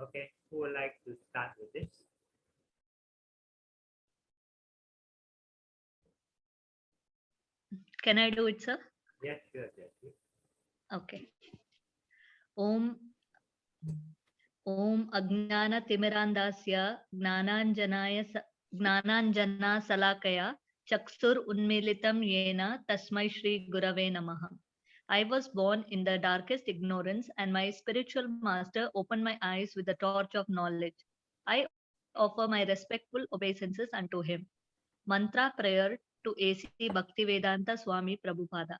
Okay, who would like to start with this? Can I do it, sir? Yes, sure, yes. Okay. Om Om Ajnana Timirandasya Gnananjana Salakaya Chaksur Unmilitam Yena Tasmai Shri Gurave Namaha. I was born in the darkest ignorance, and my spiritual master opened my eyes with the torch of knowledge. I offer my respectful obeisances unto him. Mantra prayer to A.C. Bhaktivedanta Swami Prabhupada.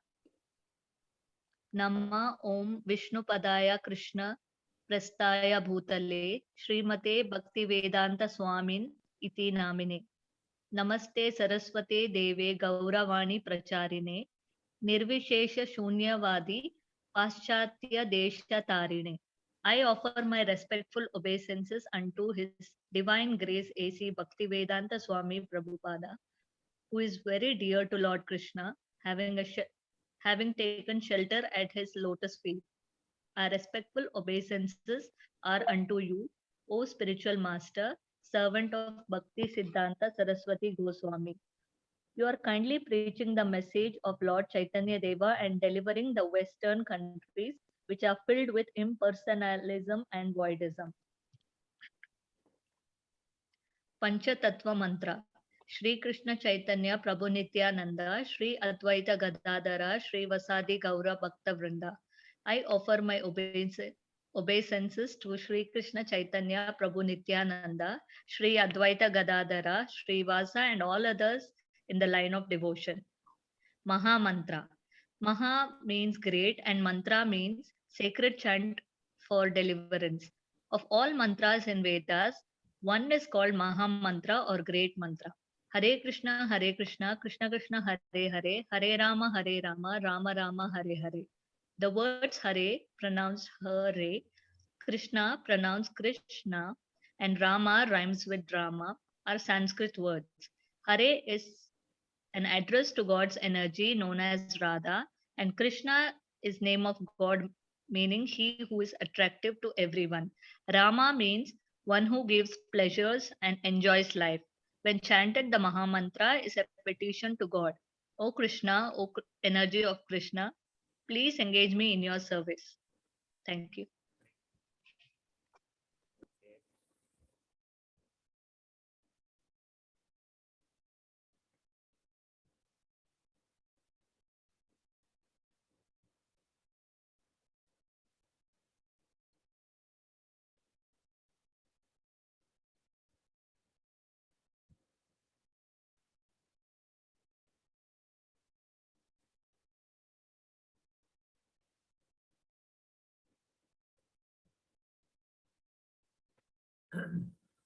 Nama Om Vishnupadaya Krishna Prastaya Bhutale Srimate Bhaktivedanta Swamin iti namine. Namaste Saraswate Deve Gauravani Pracharine Nirvishesha Shunyavadi Paschatya Desha Tarine. I offer my respectful obeisances unto His Divine Grace A.C. Bhaktivedanta Swami Prabhupada, who is very dear to Lord Krishna, having taken shelter at his lotus feet. Our respectful obeisances are unto you, O spiritual master, servant of Bhakti Siddhanta Saraswati Goswami. You are kindly preaching the message of Lord Chaitanya Deva and delivering the Western countries which are filled with impersonalism and voidism. Panchatattva Mantra. Shri Krishna Chaitanya Prabhu Nityananda, Shri Advaita Gadadara, Shri Vasadi Gaura Bhakta Vrinda. I offer my obeisances to Shri Krishna Chaitanya Prabhu Nityananda, Shri Advaita Gadadara, Shri Vasa, and all others in the line of devotion. Maha Mantra. Maha means great and mantra means sacred chant for deliverance. Of all mantras in Vedas, one is called Maha Mantra or Great Mantra. Hare Krishna, Krishna Krishna, Hare Hare, Hare Rama, Rama Rama, Hare Hare. The words Hare, pronounced Hare, Krishna, pronounced Krishna, and Rama rhymes with drama, are Sanskrit words. Hare is an address to God's energy known as Radha, and Krishna is name of God, meaning he who is attractive to everyone. Rama means one who gives pleasures and enjoys life. When chanted, the Maha Mantra is a petition to God. O Krishna, energy of Krishna, please engage me in your service. Thank you.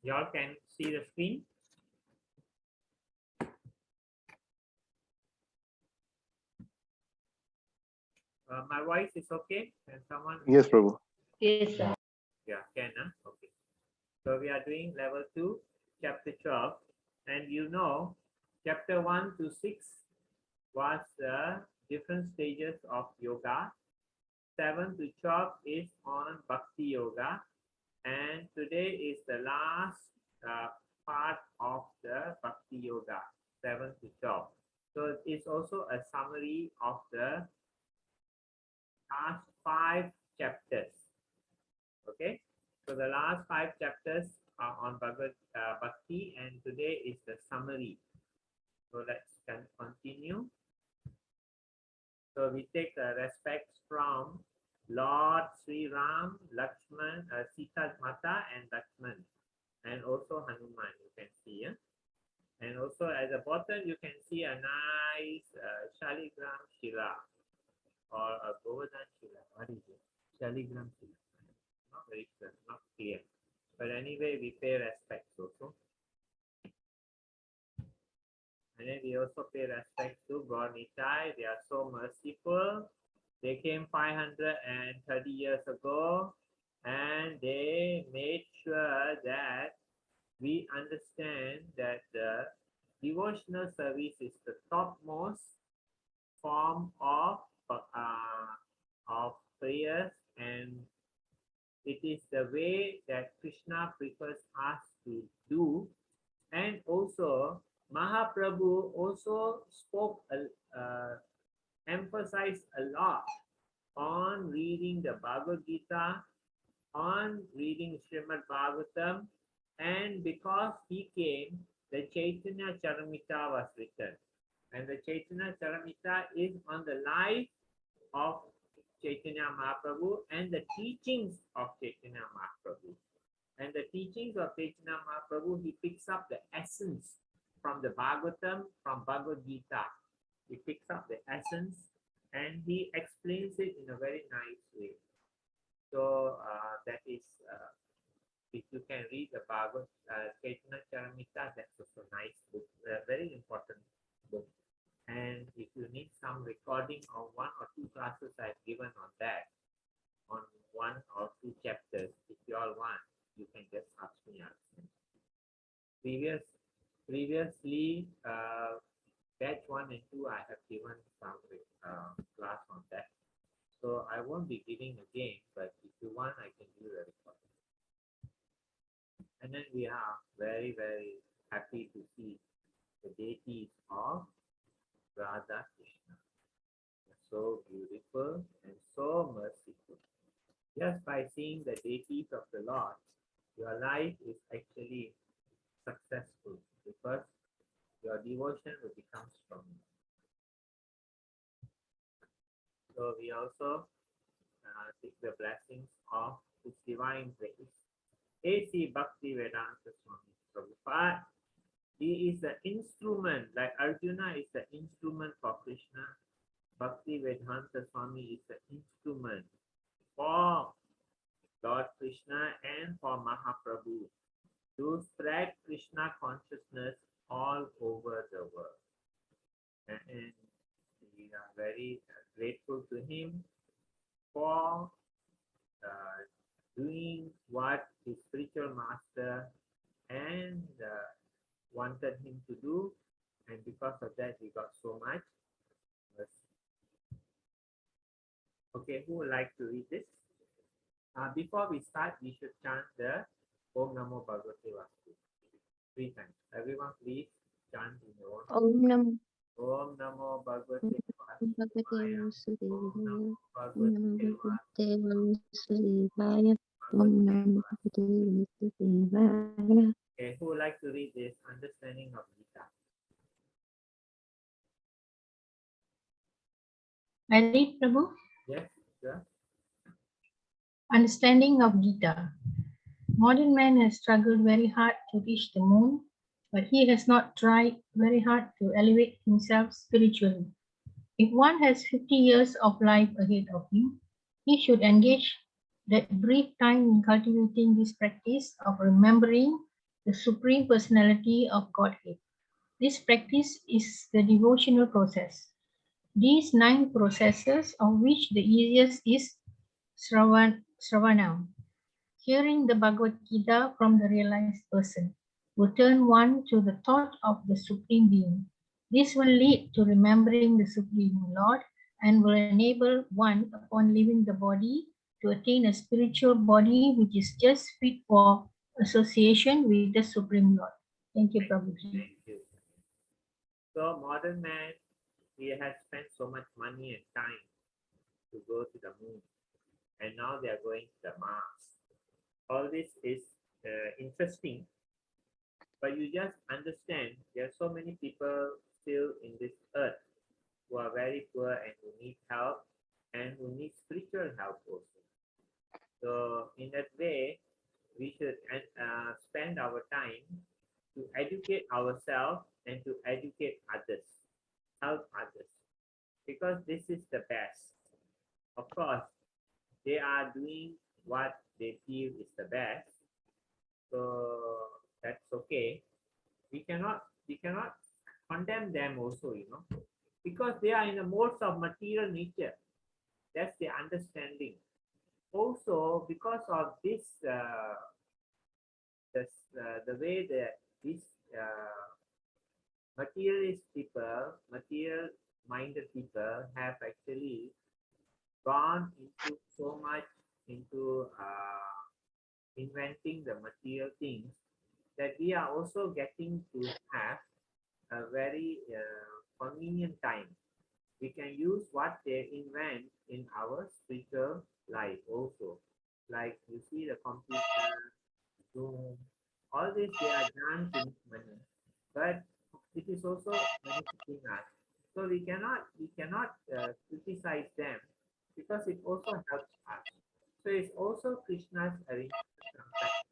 Y'all can see the screen? My voice is okay? Can someone? Yes, Prabhu. Yes, sir. Yeah, can, huh? Okay. So we are doing level 2, chapter 12. And you know, chapter 1 to 6 was the different stages of yoga. 7 to 12 is on Bhakti Yoga. And today is the last part of the Bhakti Yoga, 7 to 12. So it's also a summary of the last 5 chapters. Okay, so the last 5 chapters are on Bhagavad Bhakti, and today is the summary. So let's continue. So we take respects from Lord Sri Ram, Lakshman, Sita Mata, and Lakshman, and also Hanuman. You can see, yeah? And also at the bottom you can see a nice Shaligram Shila or a Govardhan Shila. What is it? Shaligram Shila. Not very clear, not clear. But anyway, we pay respects also. And then we also pay respect to God Nitai. They are so merciful. They came 530 years ago and they made sure that we understand that the devotional service is the topmost form of prayers, and It is the way that Krishna prefers us to do. And also, Mahaprabhu also emphasized a lot on reading the Bhagavad Gita, on reading Srimad Bhagavatam, and because he came, the Chaitanya Charamita was written. And the Chaitanya Charamita is on the life of Chaitanya Mahaprabhu and the teachings of Chaitanya Mahaprabhu. And the teachings of Chaitanya Mahaprabhu, he picks up the essence from the Bhagavatam, from Bhagavad Gita. He picks up the essence and he explains it in a very nice way. So that is, if you can read the Bhagavad Chaitanya Charamita, that's also a nice book, a very important book. And if you need some recording of 1 or 2 classes I've given on that, on 1 or 2 chapters, if you all want, you can just ask me. Previously, batch 1 and 2, I have given some class on that. So I won't be giving again, but if you want, I can do the recording. And then we are very, very happy to see the deities of Radha Krishna. So beautiful and so merciful. Just by seeing the deities of the Lord, your life is actually successful because your devotion will become stronger. So we also seek the blessings of His divine grace. A.C. Bhakti Vedanta Swami Prabhupada. He is the instrument, like Arjuna is the instrument for Krishna. Bhakti Vedanta Swami is the instrument for Lord Krishna and for Mahaprabhu to spread Krishna consciousness all over the world. And we are very grateful to him for doing what his spiritual master and wanted him to do, and because of that we got so much mercy. Okay, who would like to read this? Before we start, we should chant the Om Namo Bhagavate Vasudevaya 3 times. Everyone please chant in your own. Om Namo Om Namo Bhagavate Bhagavate Vasudevaya. Om Vasudevaya. Namo Om Namo Bhagavate Vasudevaya. Okay, who would like to read this understanding of Gita? I read, Prabhu. Yes, sure. Understanding of Gita. Modern man has struggled very hard to reach the moon, but he has not tried very hard to elevate himself spiritually. If one has 50 years of life ahead of him, he should engage that brief time in cultivating this practice of remembering the Supreme Personality of Godhead. This practice is the devotional process. These 9 processes, of which the easiest is Sravanam, hearing the Bhagavad Gita from the realized person, will turn one to the thought of the Supreme Being. This will lead to remembering the Supreme Lord and will enable one, upon leaving the body, to attain a spiritual body which is just fit for association with the Supreme Lord. Thank you, Prabhuji. Thank you. So modern man, he has spent so much money and time to go to the moon, and now they are going to the Mars. All this is interesting, but you just understand there are so many people still in this earth who are very poor and who need help and who need spiritual help also. So in that way, we should spend our time to educate ourselves and to educate others, help others, because this is the best. Of course, they are doing what they feel is the best, so that's okay. We cannot condemn them also, because they are in the modes of material nature. That's the understanding. Also, because of this, the way that these materialist people, material-minded people have actually gone into so much into inventing the material things, that we are also getting to have a very convenient time. We can use what they invent in our spiritual life also. Like you see the computer, Zoom, all this they are done to make money, but it is also benefiting us. So we cannot criticize them because it also helps us. So it's also Krishna's arrangement sometimes,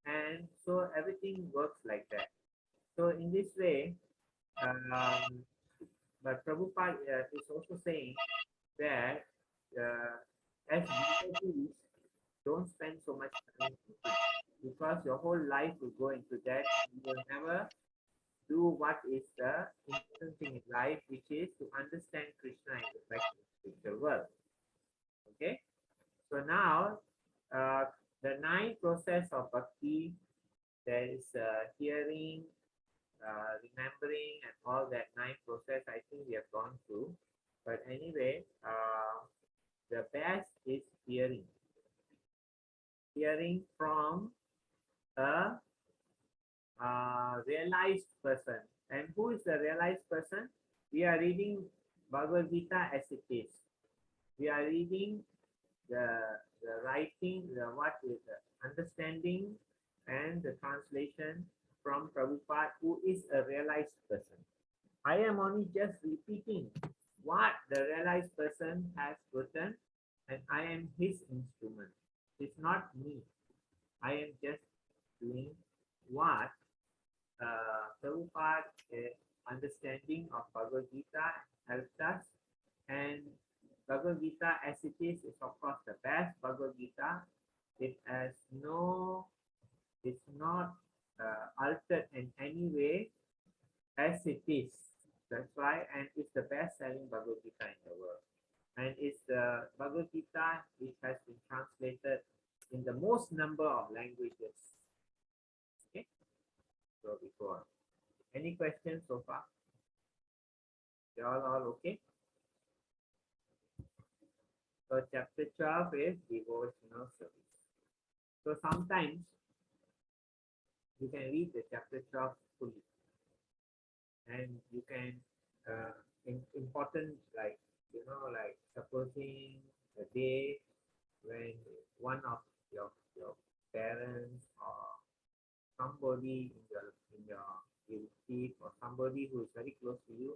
and so everything works like that. So in this way, um, but Prabhupada is also saying that as devotees, don't spend so much time into it because your whole life will go into that. You will never do what is the important thing in life, which is to understand Krishna and the spiritual world. Okay, so now the nine process of bhakti, there is hearing, remembering, and all that nine process. I think we have gone through. But anyway, the best is hearing. Hearing from a realized person. And who is the realized person? We are reading Bhagavad Gita as it is. We are reading the writing, what is the understanding and the translation from Prabhupada, who is a realized person. I am only just repeating what the realized person has written, and I am his instrument. It's not me. I am just doing what Prabhupada understanding of Bhagavad Gita helped us, and Bhagavad Gita as it is of course the best Bhagavad Gita. It has no, it's not altered in any way as it is. That's why, and it's the best-selling Bhagavad Gita in the world. And it's the Bhagavad Gita which has been translated in the most number of languages. Okay, so we go on. Any questions so far? You all okay? So chapter 12 is devotional service. So sometimes you can read the chapter 12 fully, and you can important, like like supposing a day when one of your parents or somebody in your relative or somebody who is very close to you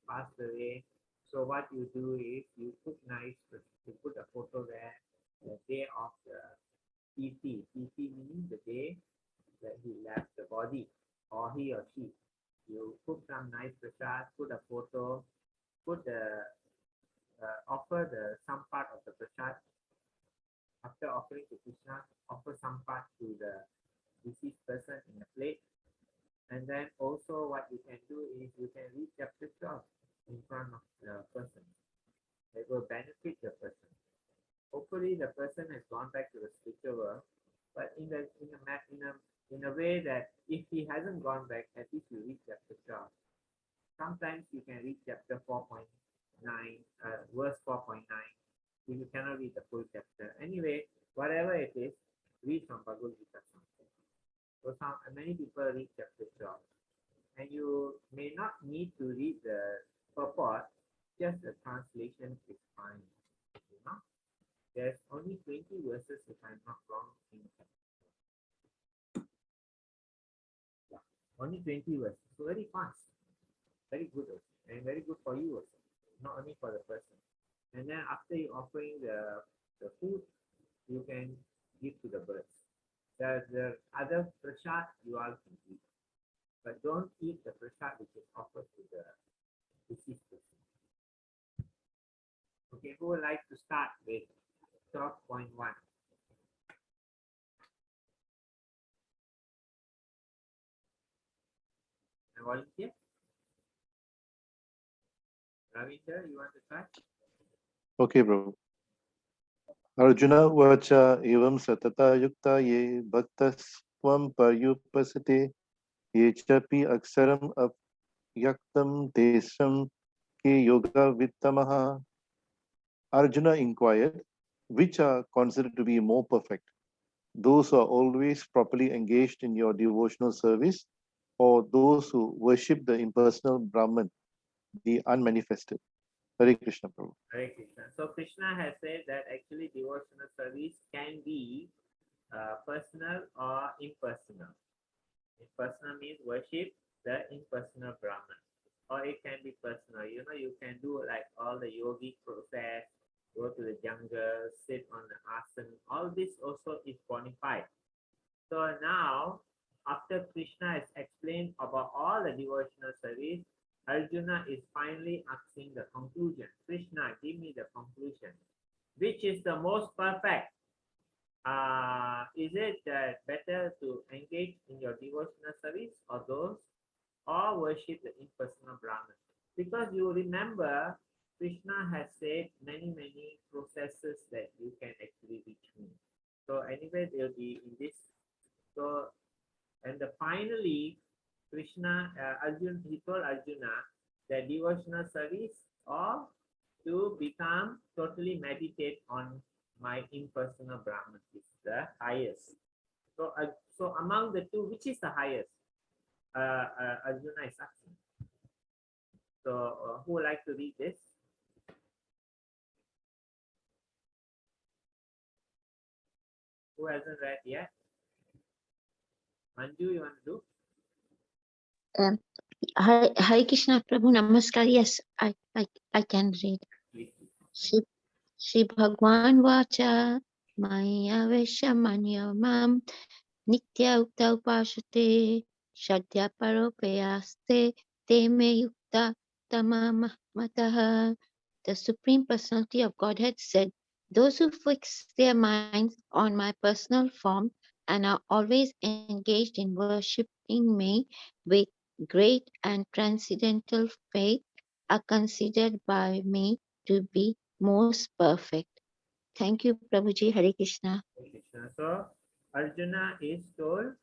passed away. So what you do is you put a photo there, the day of the PT meaning the day that he left the body, or he or she. You put some nice prasad, put a photo, put the offer some part of the prasad. After offering to Krishna, offer some part to the deceased person in a plate. And then also what you can do is you can read chapter 12 in front of the person. It will benefit the person. Hopefully the person has gone back to the spiritual world, but in a way that if he hasn't gone back, at least you read chapter 12. Sometimes you can read chapter 4.9, verse 4.9. If you cannot read the full chapter. Anyway, whatever it is, read from Bhagavad Gita. So many people read chapter 12. And you may not need to read the purport, just the translation is fine. There's only 20 verses if I'm not wrong. Yeah, only 20 verses. So very fast. Very good also. And very good for you also. Not only for the person. And then after you offering the food, you can give to the birds. The other prasad you all can eat. But don't eat the prasad which is offered to the deceased person. Okay, who would like to start with 12.1? A volunteer? Ravindra, you want to start? Okay, bro. Arjuna vacha evam satata yukta ye bhaktasvam paryupasate ye chapi aksaram apyaktam tesam ke yoga vittamaha. Arjuna inquired, which are considered to be more perfect, those who are always properly engaged in your devotional service, or those who worship the impersonal Brahman, the unmanifested? Hare Krishna, Prabhu. Hare Krishna. So Krishna has said that actually devotional service can be personal or impersonal. Impersonal means worship the impersonal Brahman, or it can be personal. You know, you can do like all the yogic process, go to the jungle, sit on the asana. All this also is qualified. So now, after Krishna has explained about all the devotional service, Arjuna is finally asking the conclusion. Krishna, give me the conclusion. Which is the most perfect? Is it better to engage in your devotional service or those, or worship the impersonal Brahman? Because you remember, Krishna has said many processes that you can actually reach me. So anyway, they'll be in this. So, and finally, Krishna, Arjuna, he told Arjuna that devotional service or to become totally meditate on my impersonal Brahman is the highest. So, so among the two, which is the highest? Arjuna is asking. So, who would like to read this? Who hasn't read yet? Manju, you want to do? Hare Krishna, Prabhu Namaskar. Yes, I can read. Please. Shri Bhagwan Vacha Maya Vesha Manya Mam Nitya Ukta Upashate Shadya Paropayaste Te Me Yukta Tamam Mataha. The Supreme Personality of Godhead said, those who fix their minds on my personal form and are always engaged in worshipping me with great and transcendental faith are considered by me to be most perfect. Thank you, Prabhuji. Hare Krishna. So Arjuna is told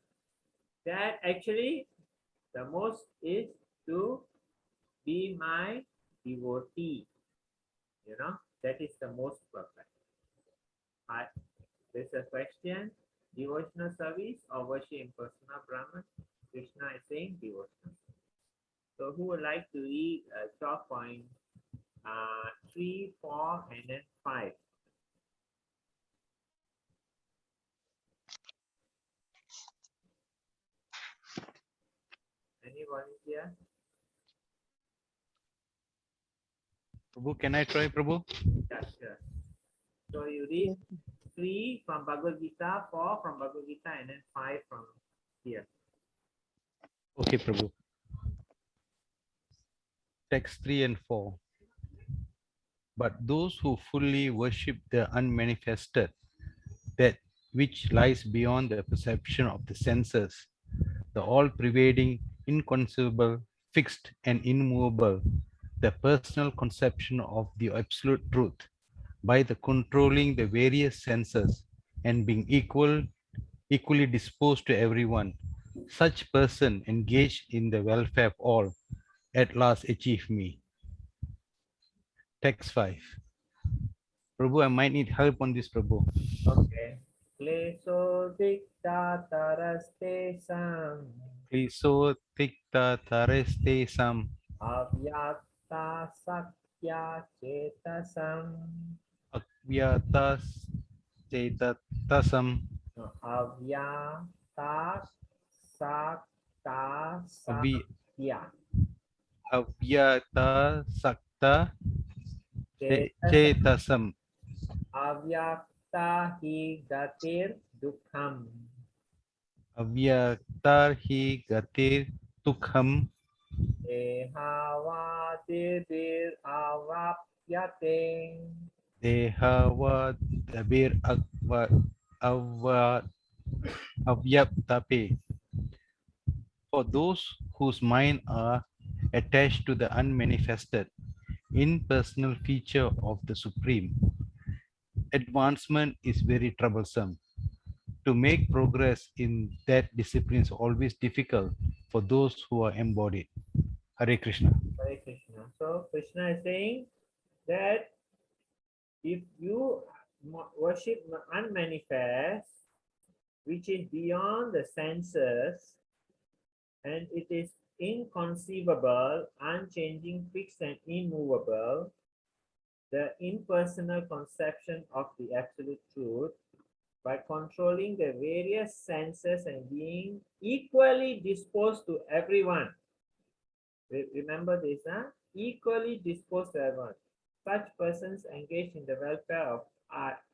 that actually the most is to be my devotee. You know, that is the most perfect. There's a question, devotional service or worship impersonal Brahman? Krishna is saying devotional. So who would like to read 12.3, 4, and then 5? Any volunteer? Prabhu, can I try, Prabhu? Yeah, sure. So you read 3 from Bhagavad Gita, 4 from Bhagavad Gita, and then 5 from here. Okay, Prabhu. Text 3 and 4. But those who fully worship the unmanifested, that which lies beyond the perception of the senses, the all-pervading, inconceivable, fixed and immovable, the personal conception of the absolute truth, by the controlling the various senses and being equally disposed to everyone, such person engaged in the welfare of all, at last achieve me. Text 5. Prabhu, I might need help on this, Prabhu. Okay. Kleso dikta taraste sam Please so tikta tareste sam avyakta sakya chetasam akvyatas chetatasam avyakta sakta sakya avyata sakta chetasam chetasam avyakta hi gatir dukham avyaktar hi gatir tukham Ehavadir avapyate dehava dabir avyaptape. For those whose mind are attached to the unmanifested, impersonal feature of the Supreme, advancement is very troublesome. To make progress in that discipline is always difficult for those who are embodied. Hare Krishna. Hare Krishna. So Krishna is saying that if you worship unmanifest, which is beyond the senses, and it is inconceivable, unchanging, fixed, and immovable, the impersonal conception of the absolute truth, by controlling the various senses and being equally disposed to everyone. Remember this, huh? Equally disposed to everyone. Such persons engaged in the welfare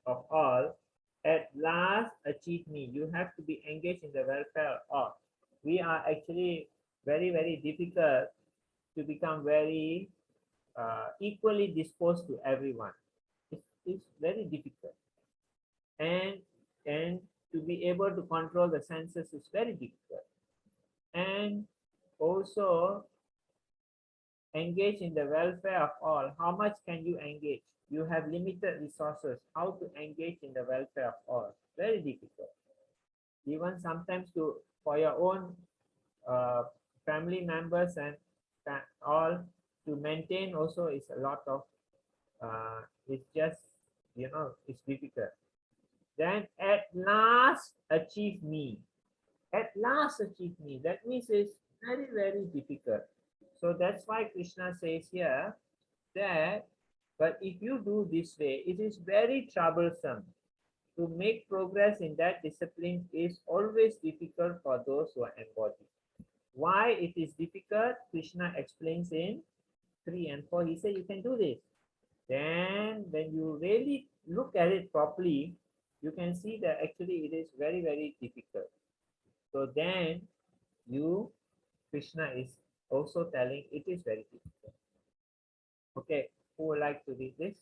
of all at last achieve me. You have to be engaged in the welfare of all. We are actually very, very difficult to become very equally disposed to everyone. It's very difficult. And to be able to control the senses is very difficult. And also engage in the welfare of all. How much can you engage? You have limited resources. How to engage in the welfare of all? Very difficult. Even sometimes for your own family members and all to maintain also is a lot of it's just, it's difficult. Then at last achieve me. At last achieve me. That means it's very, very difficult. So that's why Krishna says here that, but if you do this way, it is very troublesome. To make progress in that discipline is always difficult for those who are embodied. Why it is difficult? Krishna explains in 3 and 4. He said you can do this. Then when you really look at it properly, you can see that actually it is very, very difficult. So then Krishna is also telling it is very difficult. Okay, who would like to read this?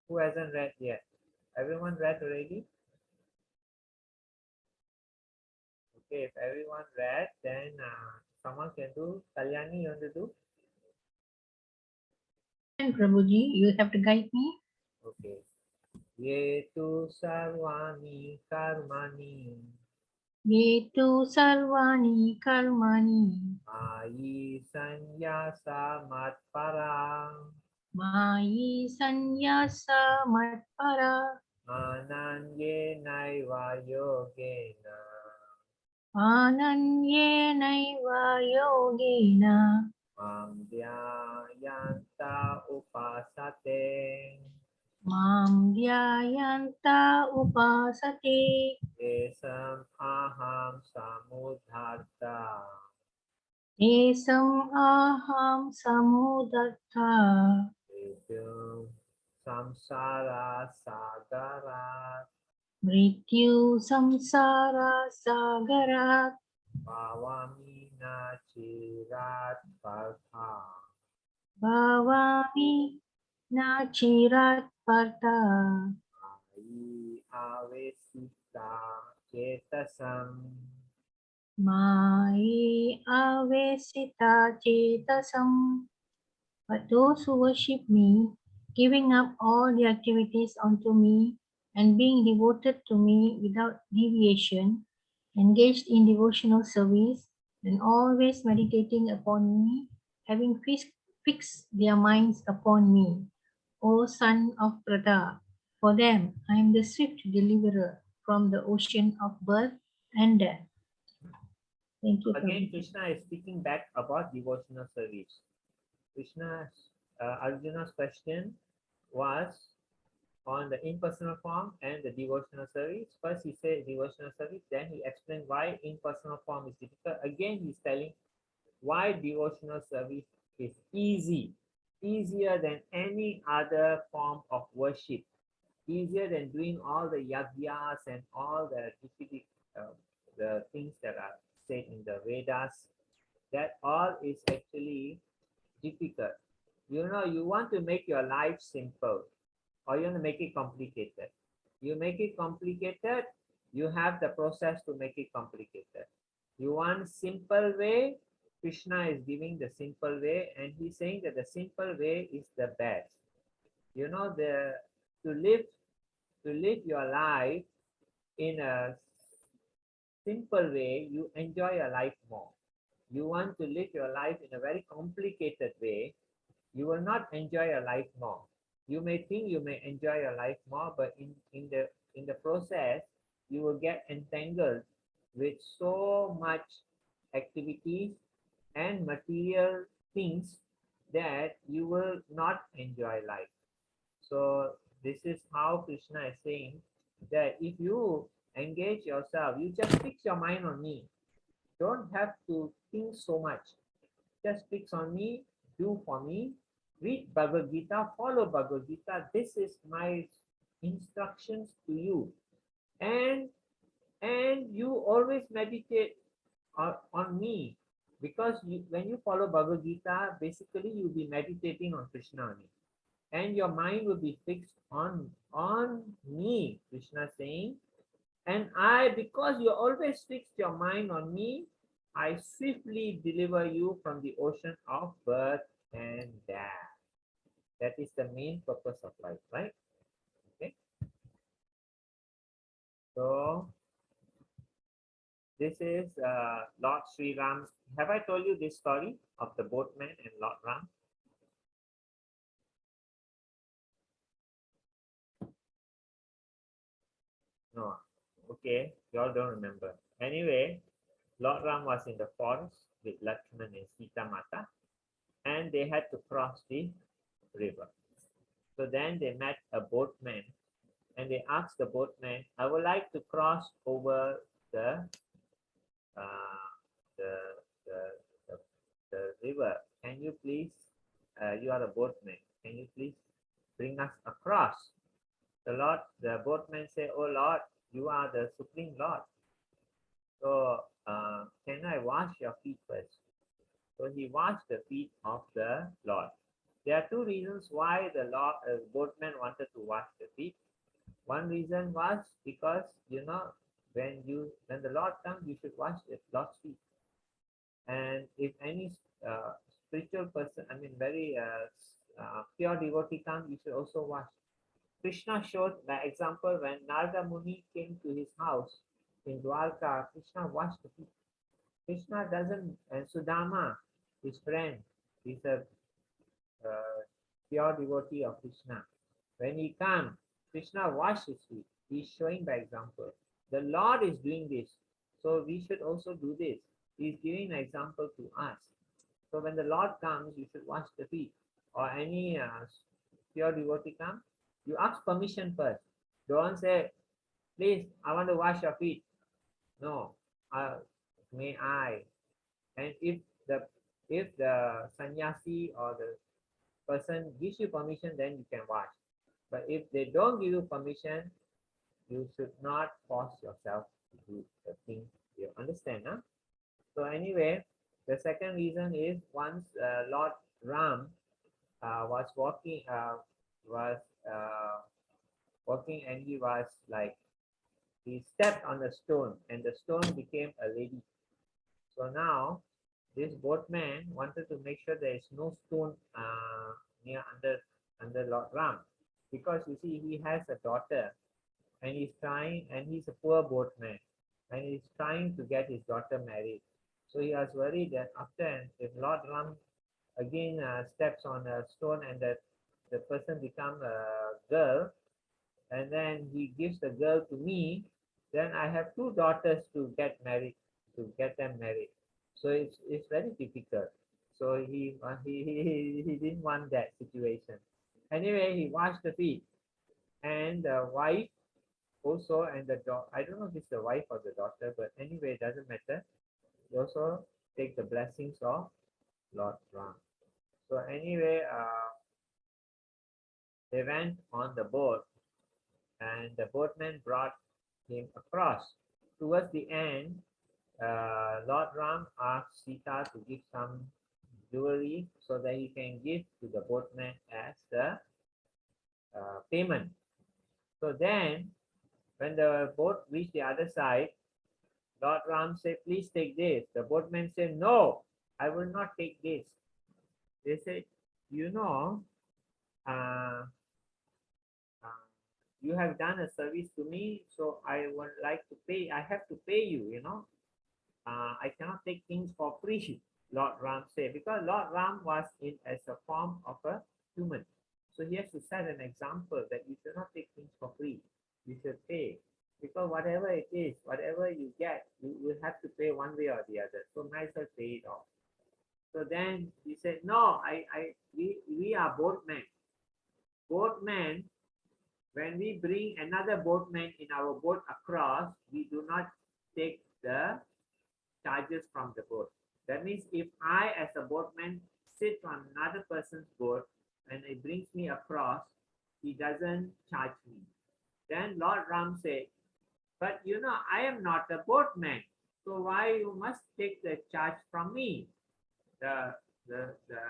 Who hasn't read yet? Everyone read already? Okay, if everyone read, then someone can do. Kalyani, you want to do? And Prabhuji, you have to guide me. Okay. Ye tu sarvani karmani Ye tu sarvani karmani mayi sanyasa matpara mayi sanyasa matpara ananye naiva yogena ananyenaiva yogena mam dhyayanta upasate mam dhyayanta upasate esam aham samudharta tesam aham samudartha Etyam samsara sagarat mrityu samsara sagarat bhavami na chirat partha bhavami nachirat partha ayi avesita chetasam Mai avesita cetasam. But those who worship me, giving up all the activities unto me, and being devoted to me without deviation, engaged in devotional service, and always meditating upon me, having fixed their minds upon me, O son of Pratha, for them I am the swift deliverer from the ocean of birth and death. Thank you. Again, Prabhupada. Krishna is speaking back about devotional service. Arjuna's question was on the impersonal form and the devotional service. First he said devotional service, then he explained why impersonal form is difficult. Again, he's telling why devotional service is easier than any other form of worship, easier than doing all the yajnas and all the things that are said in the Vedas. That all is actually difficult. You want to make your life simple, or you want to make it complicated. You make it complicated, you have the process to make it complicated. You want simple way, Krishna is giving the simple way, and he's saying that the simple way is the best. To live your life in a simple way, you enjoy your life more. You want to live your life in a very complicated way, you will not enjoy your life more. You may think you may enjoy your life more, but in the in the process, you will get entangled with so much activities and material things that you will not enjoy life. So this is how Krishna is saying that if you engage yourself, you just fix your mind on me. Don't have to think so much. Just fix on me, do for me, read Bhagavad Gita, follow Bhagavad Gita. This is my instructions to you. And you always meditate on me, because when you follow Bhagavad Gita, basically you'll be meditating on Krishna only. And your mind will be fixed on me, Krishna saying. And because you always fixed your mind on me, I swiftly deliver you from the ocean of birth and death. That is the main purpose of life, right? Okay. So this is Lord Sri Ram. Have I told you this story of the boatman and Lord Ram? No. Okay, you all don't remember. Anyway, Lord Ram was in the forest with Lakshman and Sita Mata, and they had to cross the river. So then they met a boatman, and they asked the boatman, "I would like to cross over the the, the, the river. Can you please, you are a boatman, can you please bring us across?" The boatman said, "Oh Lord, you are the Supreme Lord. So can I wash your feet first?" So he washed the feet of the Lord. There are two reasons why the boatman wanted to wash the feet. One reason was because, you know, when the Lord comes, you should wash the Lord's feet. And if any spiritual person, I mean very pure devotee comes, you should also wash. Krishna showed the example when Narada Muni came to his house in Dwarka. Krishna washed the feet. Krishna doesn't, and Sudama, his friend, he's a pure devotee of Krishna. When he comes, Krishna washed his feet. He's showing by example. The Lord is doing this, so we should also do this. He's giving an example to us. So when the Lord comes, you should wash the feet. Or any pure devotee comes, you ask permission first. Don't say, "Please, I want to wash your feet." No, may I? And if the sannyasi or the person gives you permission, then you can wash. But if they don't give you permission, you should not force yourself to do the thing. You understand, huh? So anyway, the second reason is once Lord Ram was walking, and he was like, he stepped on the stone, and the stone became a lady. So now this boatman wanted to make sure there is no stone near under Lord Ram, because you see he has a daughter, and he's trying, and he's a poor boatman, and he's trying to get his daughter married. So he was worried that after, if Lord Ram again steps on a stone and the person becomes a girl, and then he gives the girl to me, then I have two daughters to get married, to get them married. So it's very difficult. So he didn't want that situation. Anyway, he washed the feet, and the wife also, and the daughter, I don't know if it's the wife or the daughter, but anyway, it doesn't matter. They also take the blessings of Lord Ram. So anyway, they went on the boat, and the boatman brought him across. Towards the end, Lord Ram asked Sita to give some jewelry so that he can give to the boatman as the payment. So then, when the boat reached the other side, Lord Ram said, "Please take this." The boatman said, "No, I will not take this." They said, "You know, you have done a service to me, so I would like to pay. I have to pay you, you know. I cannot take things for free," Lord Ram said, because Lord Ram was in as a form of a human. So he has to set an example that you should not take things for free. you should pay. Because whatever it is, whatever you get, you will have to pay one way or the other. So might as well pay it off. So then he said, no, we are boatmen. Boatmen, when we bring another boatman in our boat across, we do not take the charges from the boat. That means if I, as a boatman, sit on another person's boat and it brings me across, he doesn't charge me. Then Lord Ram said, but you know, I am not a boatman. So why you must take the charge from me? The, the, the,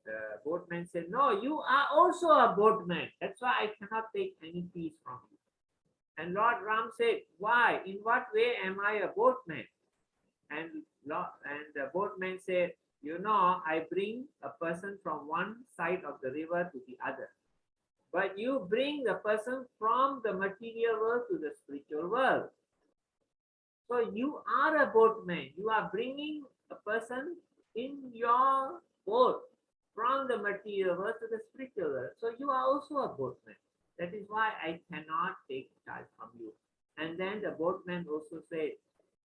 the boatman said, no, you are also a boatman. That's why I cannot take any fees from you. And Lord Ram said, why? In what way am I a boatman? And the boatman said, you know, I bring a person from one side of the river to the other. But you bring the person from the material world to the spiritual world. So you are a boatman. You are bringing a person in your boat from the material world to the spiritual world. So you are also a boatman. That is why I cannot take charge from you. And then the boatman also said,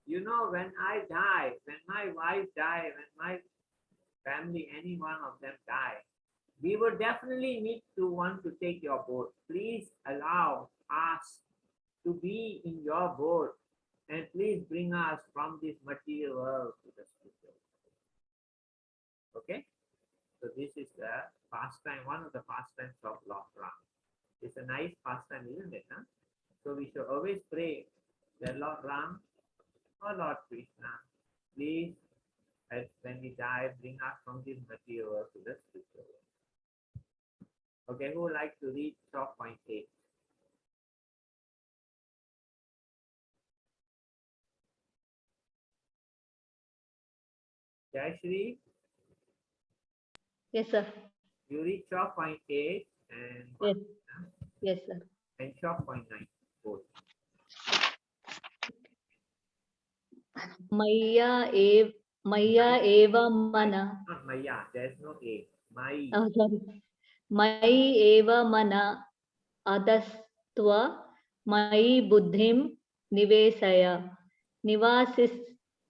you know, when I die, when my wife die, when my family, any one of them die, we would definitely need to want to take your boat. Please allow us to be in your boat and please bring us from this material world to the spiritual world. Okay? So this is the pastime, one of the pastimes of Lord Ram. It's a nice pastime, isn't it? Huh? So we should always pray that Lord Ram or Lord Krishna, please, when we die, bring us from this material world to the spiritual world. Okay, who would like to read 12.8? Jayashri, Yes, sir. you read 12.8 and Yes. Yes, sir. and 12.9 both. Maya eva mana. Not Maya, there's no A. Mai. Oh, sorry. Mai eva mana adastva mai buddhim nivesaya nivasis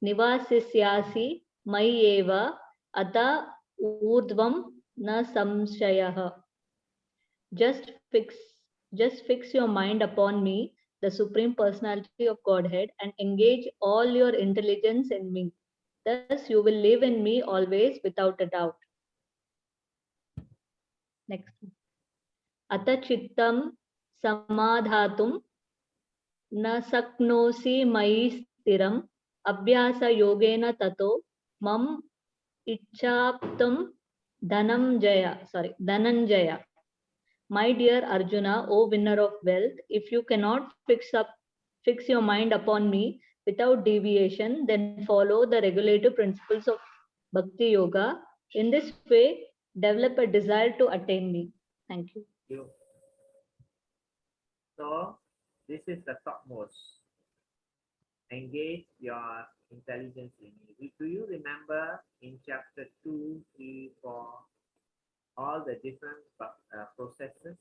nivasisyasi mai eva ata urdhvam na samshayah. Just fix your mind upon me, the Supreme Personality of Godhead, and engage all your intelligence in me. Thus you will live in me always without a doubt. Next. Ata chittam samadhatum na saknosi mai stiram abhyasa yogena tato mam ichchaptam dhananjaya. My dear Arjuna, O winner of wealth, if you cannot fix your mind upon me without deviation, then follow the regulative principles of Bhakti Yoga. In this way, develop a desire to attain me. Thank you. So this is the topmost. Engage your intelligence in me. Do you remember in chapter 2, 3, 4, all the different processes?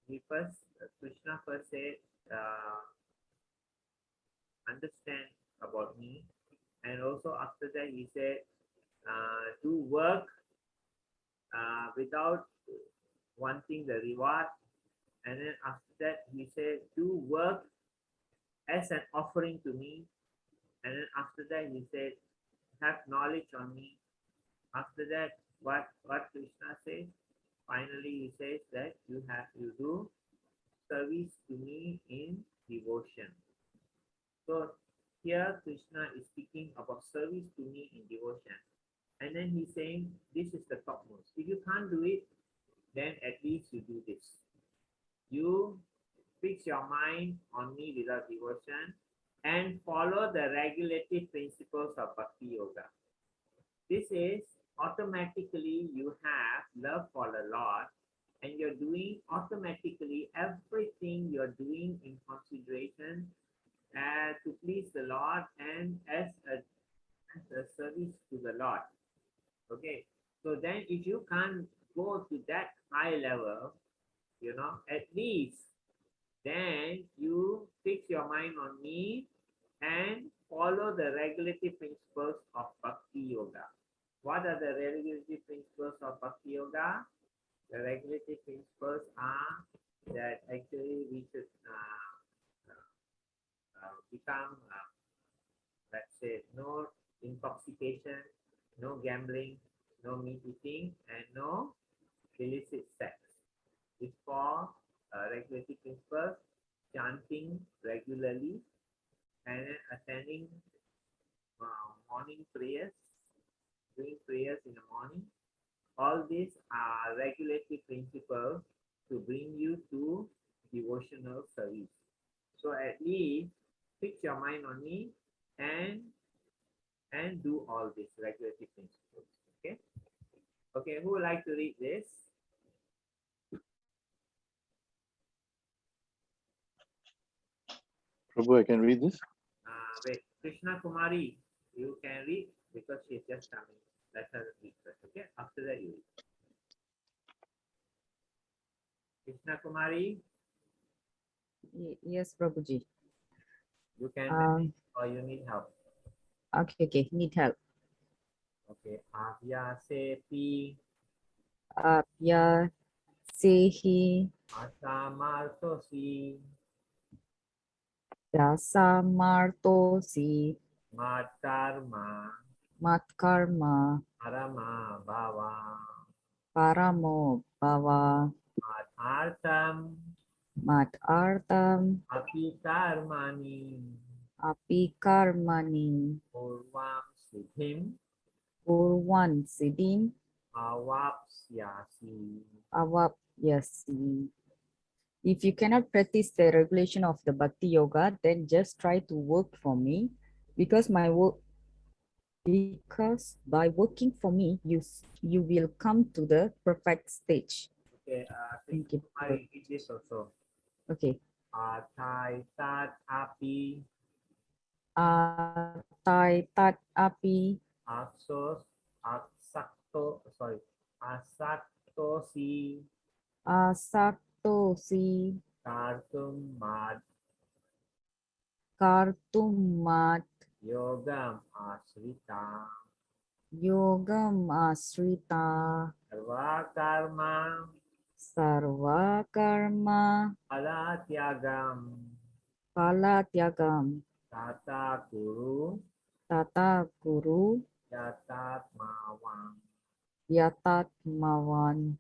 Krishna first said, understand about me. And also after that, he said, do work without wanting the reward. And then after that, he said, do work as an offering to me. And then after that, he said, have knowledge on me. After that, what Krishna says, finally he says that you do service to me in devotion. So here Krishna is speaking about service to me in devotion. And then he's saying, this is the topmost. If you can't do it, then at least you do this. You fix your mind on me without devotion and follow the regulative principles of Bhakti Yoga. This is automatically you have love for the Lord and you're doing automatically everything you're doing in consideration to please the Lord and as a service to the Lord. Okay, so then if you can't go to that high level, at least then you fix your mind on me and follow the regulative principles of Bhakti Yoga. What are the regulative principles of Bhakti Yoga? The regulative principles are that actually we should become, let's say, no intoxication, no gambling, no meat eating, and no illicit sex. It's for regulative principles, chanting regularly, and then attending morning prayers, doing prayers in the morning. All these are regulative principles to bring you to devotional service. So at least fix your mind on me and do all these regulative principles. Okay. Okay. Who would like to read this? Prabhu, I can read this. Wait, Krishna Kumari, you can read because she's just coming. Let her read first. Okay. After that you read. Krishna Kumari, Yes, Prabhuji. you can manage or you need help. Okay, need help. Okay. Avya Sepi Apya Sehi Asamartosi Dasamartosi Matkarma Matkarma Arama Bhava Paramo Bhava Matartam Matartam Apikarmani Apikarmani Purvam Siddhim Purvan Siddhim Avapsyasi. Avapyasi. If you cannot practice the regulation of the Bhakti Yoga, then just try to work for me, because by working for me, you will come to the perfect stage. Okay, Thank you. I read this also. Okay. Atai tat api Atai tat api aksos asaktosi asaktosi kartumat yogam asrita yogam asrita sarva karma palatyagam tata guru yatatmavan.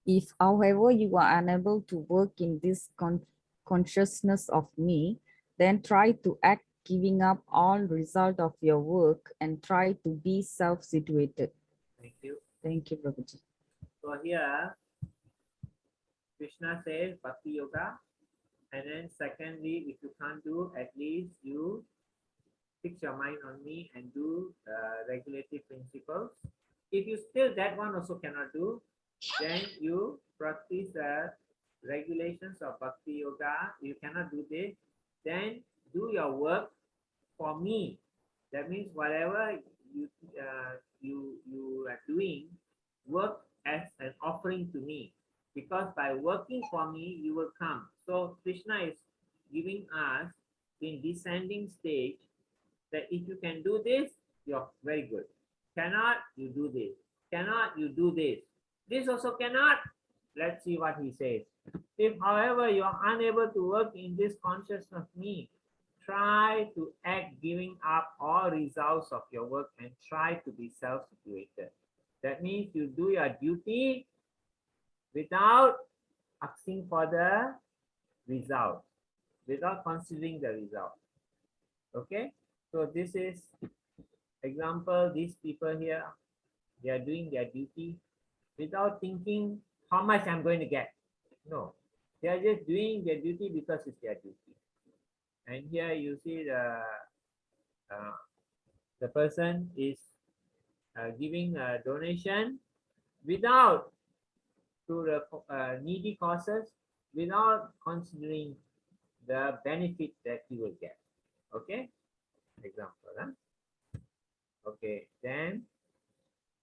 If, however, you are unable to work in this consciousness of me, then try to act giving up all result of your work and try to be self-situated. Thank you. Thank you, Prabhuji. So here, Krishna says Bhakti Yoga, and then secondly, if you can't do, at least you fix your mind on me and do regulative principles. If you still that one also cannot do, then you practice the regulations of Bhakti Yoga. You cannot do this, then do your work for me. That means whatever you are doing, work as an offering to me, because by working for me you will come. So Krishna is giving us in descending stage that if you can do this, you're very good. Cannot, you do this. Cannot, you do this. This also cannot. Let's see what he says. If, however, you are unable to work in this consciousness of me, try to act giving up all results of your work and try to be self-situated. That means you do your duty without asking for the result, without considering the result. Okay? So this is example, these people here, they are doing their duty without thinking how much I'm going to get. No, they are just doing their duty because it's their duty. And here you see the person is giving a donation without to the needy causes, without considering the benefit that he will get. Okay, example. Huh? Okay, then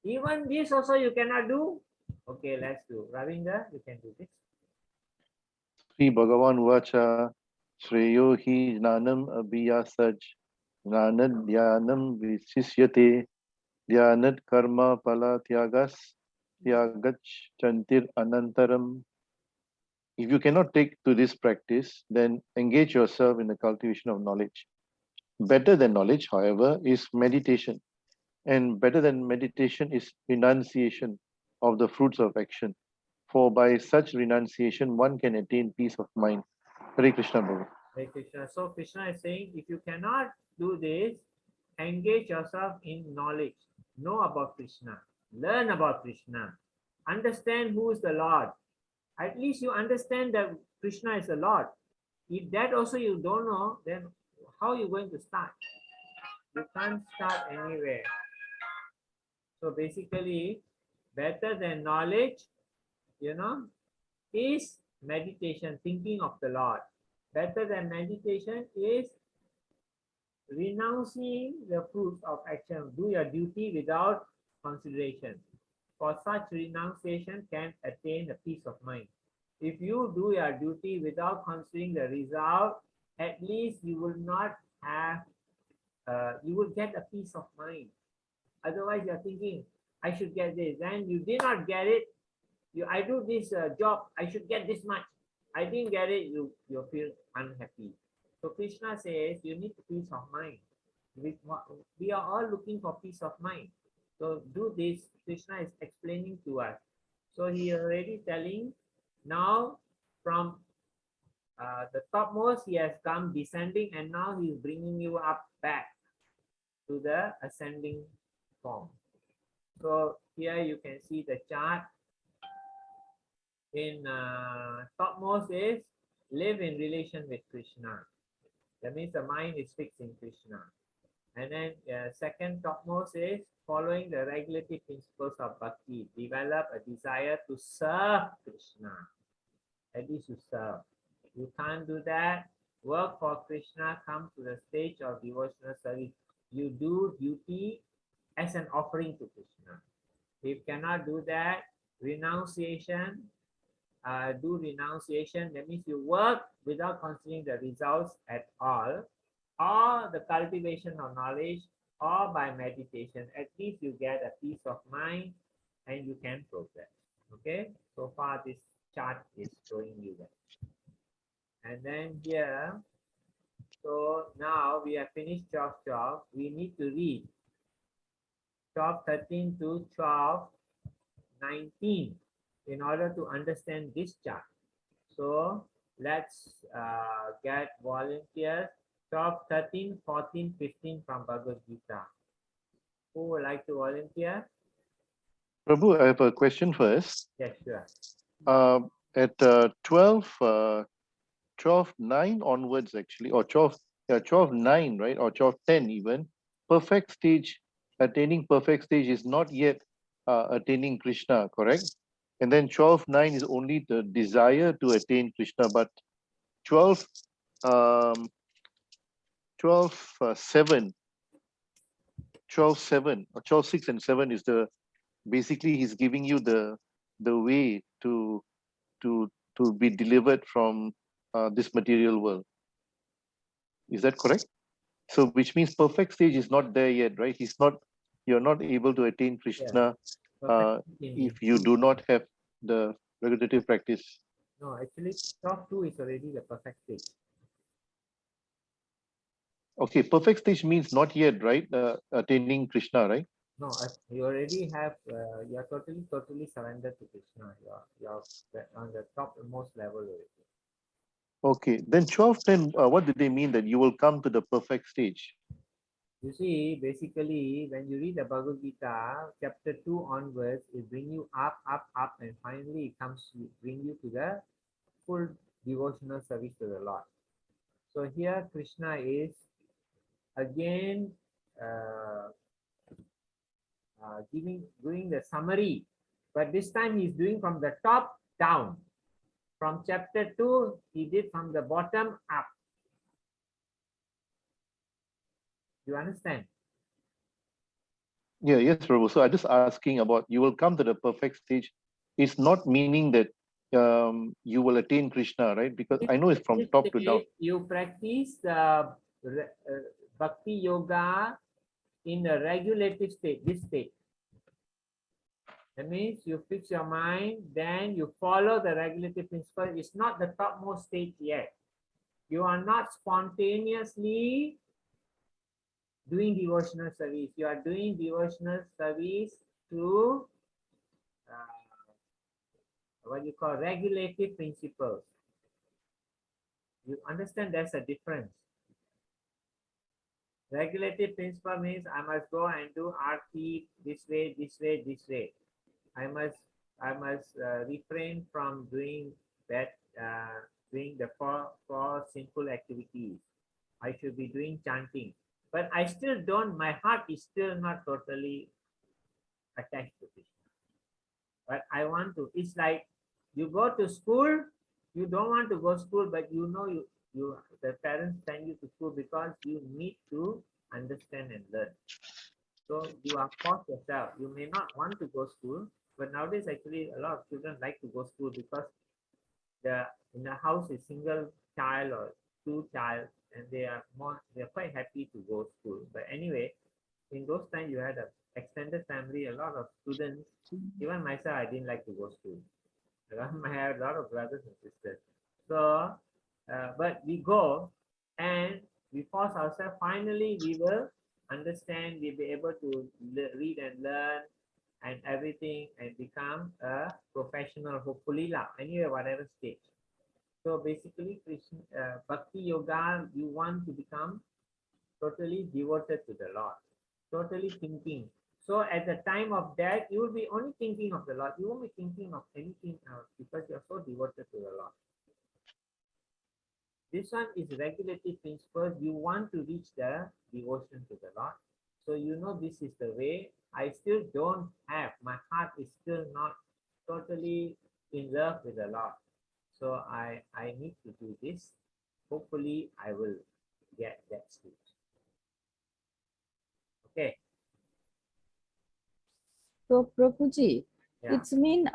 even this also you cannot do. Okay, let's do. Ravinder, you can do this. Sri Bhagavan Vacha Shreyo hi Jnanam Abhyasaj Jnanad Dhyanam Visishyate Dhyanad Karma Pala Tyagas Tyagach Chantir Anantaram. If you cannot take to this practice, then engage yourself in the cultivation of knowledge. Better than knowledge, however, is meditation. And better than meditation is renunciation of the fruits of action. For by such renunciation, one can attain peace of mind. Hare Krishna, Prabhu. Hare Krishna. So Krishna is saying, if you cannot do this, engage yourself in knowledge. Know about Krishna. Learn about Krishna. Understand who is the Lord. At least you understand that Krishna is the Lord. If that also you don't know, then how are you going to start? You can't start anywhere. So basically, better than knowledge, is meditation, thinking of the Lord. Better than meditation is renouncing the fruits of action. Do your duty without consideration. For such renunciation can attain a peace of mind. If you do your duty without considering the result, at least you will not have, you will get a peace of mind. Otherwise, you're thinking, I should get this. Then you did not get it. I do this job, I should get this much. I didn't get it, you feel unhappy. So Krishna says you need peace of mind. We are all looking for peace of mind. So do this. Krishna is explaining to us. So he already telling now from the topmost he has come descending, and now he is bringing you up back to the ascending form. So here you can see the chart. In topmost is live in relation with Krishna. That means the mind is fixed in Krishna. And then second topmost is following the regulative principles of bhakti. Develop a desire to serve Krishna. At least you serve. You can't do that. Work for Krishna. Come to the stage of devotional service. You do duty as an offering to Krishna. If cannot do that, renunciation. Do renunciation. That means you work without considering the results at all, or the cultivation of knowledge, or by meditation. At least you get a peace of mind and you can progress. Okay, so far this chart is showing you that. And then here, so now we have finished 12:12. We need to read 12:13 to 12:19 in order to understand this chart. So let's get volunteers. 12:13, 14, 15 from Bhagavad Gita. Who would like to volunteer? Prabhu, I have a question first. Yes, sure. At 12:9 onwards, actually, or 12:9, right, or 12:10 even, perfect stage, attaining perfect stage is not yet attaining Krishna, correct? And then 12:9 is only the desire to attain Krishna, but 12:7, 12:7, or 12:6 and 7 is the basically he's giving you the way to be delivered from this material world. Is that correct? So which means perfect stage is not there yet, right? You're not able to attain Krishna if you do not have the regulative practice. No, actually, 12:2 is already the perfect stage. Okay, perfect stage means not yet, right? Attaining Krishna, right? No, you already have, you are totally surrendered to Krishna. You're on the topmost level already. Okay, then 12:10, what did they mean that you will come to the perfect stage? You see, basically, when you read the Bhagavad Gita, chapter 2 onwards, it bring you up, and finally it comes to bring you to the full devotional service to the Lord. So here Krishna is again doing the summary, but this time he's doing from the top down. From chapter 2, he did from the bottom up. You understand? Yeah, yes, Prabhu. So I'm just asking about you will come to the perfect stage. It's not meaning that you will attain Krishna, right? Because I know it's from top to down. You practice bhakti yoga in a regulative state, this state. That means you fix your mind, then you follow the regulative principle. It's not the topmost state yet. You are not spontaneously doing devotional service. You are doing devotional service through what you call regulative principles. You understand there's a difference. Regulative principle means I must go and do arti this way, this way, this way. I must refrain from doing that, doing the four sinful activities. I should be doing chanting, but I still don't. My heart is still not totally attached to Krishna. But I want to. It's like you go to school. You don't want to go to school, but you know the parents send you to school because you need to understand and learn. So you are forced yourself. You may not want to go to school, but nowadays actually a lot of children like to go to school because in the house is single child or two child, and they're quite happy to go to school. But anyway, in those times you had an extended family, a lot of students. Even myself, I didn't like to go to school. I had a lot of brothers and sisters. So, but we go and we force ourselves. Finally, we will understand. We'll be able to read and learn and everything, and become a professional, hopefully, anyway, whatever stage. So basically, Krishna, Bhakti Yoga, you want to become totally devoted to the Lord, totally thinking. So at the time of death, you will be only thinking of the Lord. You won't be thinking of anything else because you're so devoted to the Lord. This one is regulative principle. You want to reach the devotion to the Lord. So you know this is the way. I still don't have, my heart is still not totally in love with the Lord. So I need to do this. Hopefully I will get that stage. Okay. So Prabhuji, Yeah. it's mean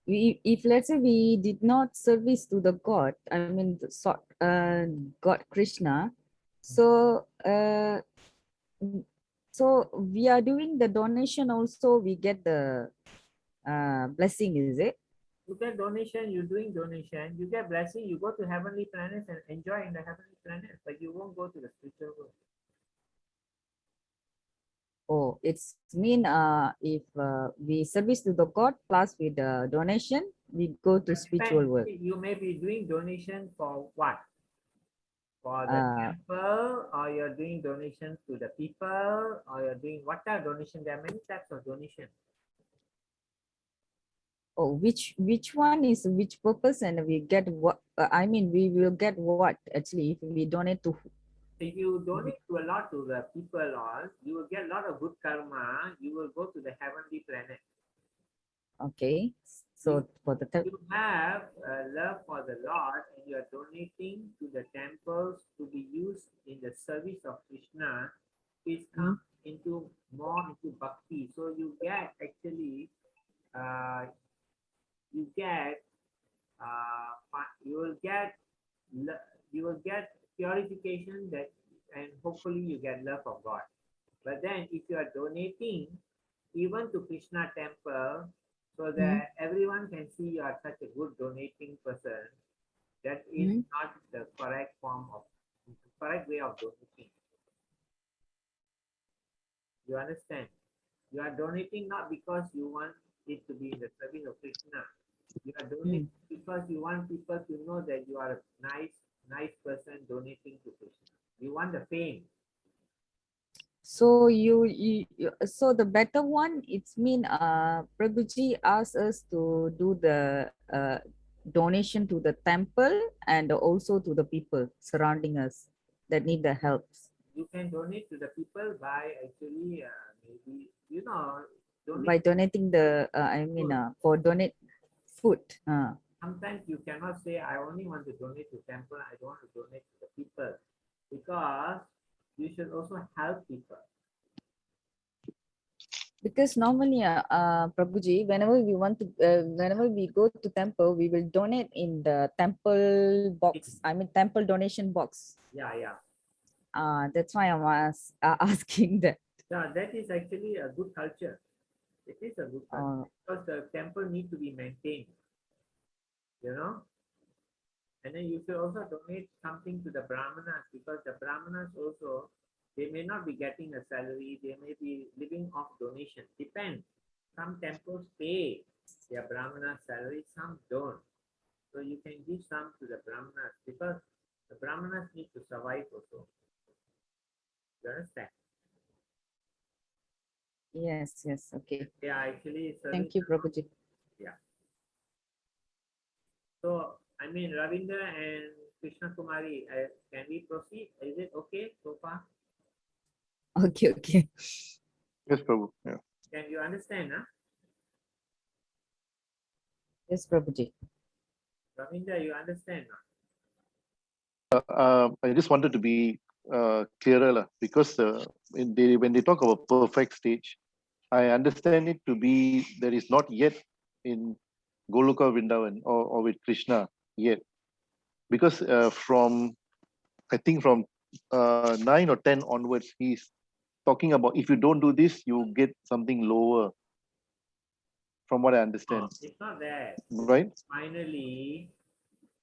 if let's say we did not service to the God, I mean God Krishna, so so we are doing the donation also, we get the blessing, is it? You get donation, you're doing donation, you get blessing, you go to heavenly planets and enjoy in the heavenly planets, but you won't go to the spiritual world. Oh, it's mean if we service to the God plus with the donation, we go to spiritual world. You may be doing donation for what? For the temple, or you're doing donation to the people, or you're doing what type of donation? There are many types of donation. Oh, which one is which purpose, and we get what? I mean, we will get what actually if we donate to. If you donate to a lot to the people, all you will get a lot of good karma. You will go to the heavenly planet. Okay, so for the you have love for the Lord, and you are donating to the temples to be used in the service of Krishna. It comes into more into bhakti. So you get actually, you will get purification, that, and hopefully you get love of God. But then if you are donating even to Krishna temple, so that everyone can see you are such a good donating person, that is not the correct way of donating. You understand? You are donating not because you want it to be in the service of Krishna. You are donating because you want people to know that you are a nice person donating to Krishna. You want the fame. So so the better one, it's mean Prabhuji asked us to do the donation to the temple and also to the people surrounding us that need the help. You can donate to the people by actually maybe by donating the for donate food. Sometimes you cannot say I only want to donate to temple, I don't want to donate to the people, because you should also help people. Because normally, Prabhuji, whenever we go to temple, we will donate in the temple box. I mean, temple donation box. Yeah, yeah. That's why I was asking that. Yeah, that is actually a good culture. It is a good culture because the temple need to be maintained, you know. And then you should also donate something to the brahmanas because the brahmanas also, they may not be getting a salary, they may be living off donation. Depends. Some temples pay their brahmana salary, some don't. So you can give some to the brahmanas because the brahmanas need to survive also. You understand? Yes, yes, okay. They are actually serving. Thank you, Prabhuji. Yeah. So, I mean, Ravinder and Krishna Kumari, can we proceed? Is it okay so far? Okay, okay. Yes, Prabhu. Yeah. Can you understand? Huh? Yes, Prabhuji. Ravinder, you understand? I just wanted to be clearer because when they talk about perfect stage, I understand it to be that is not yet in Goloka Vrindavan or with Krishna yet. Because I think from 9 or 10 onwards, he's talking about if you don't do this, you get something lower, from what I understand. No, it's not that. Right? Finally,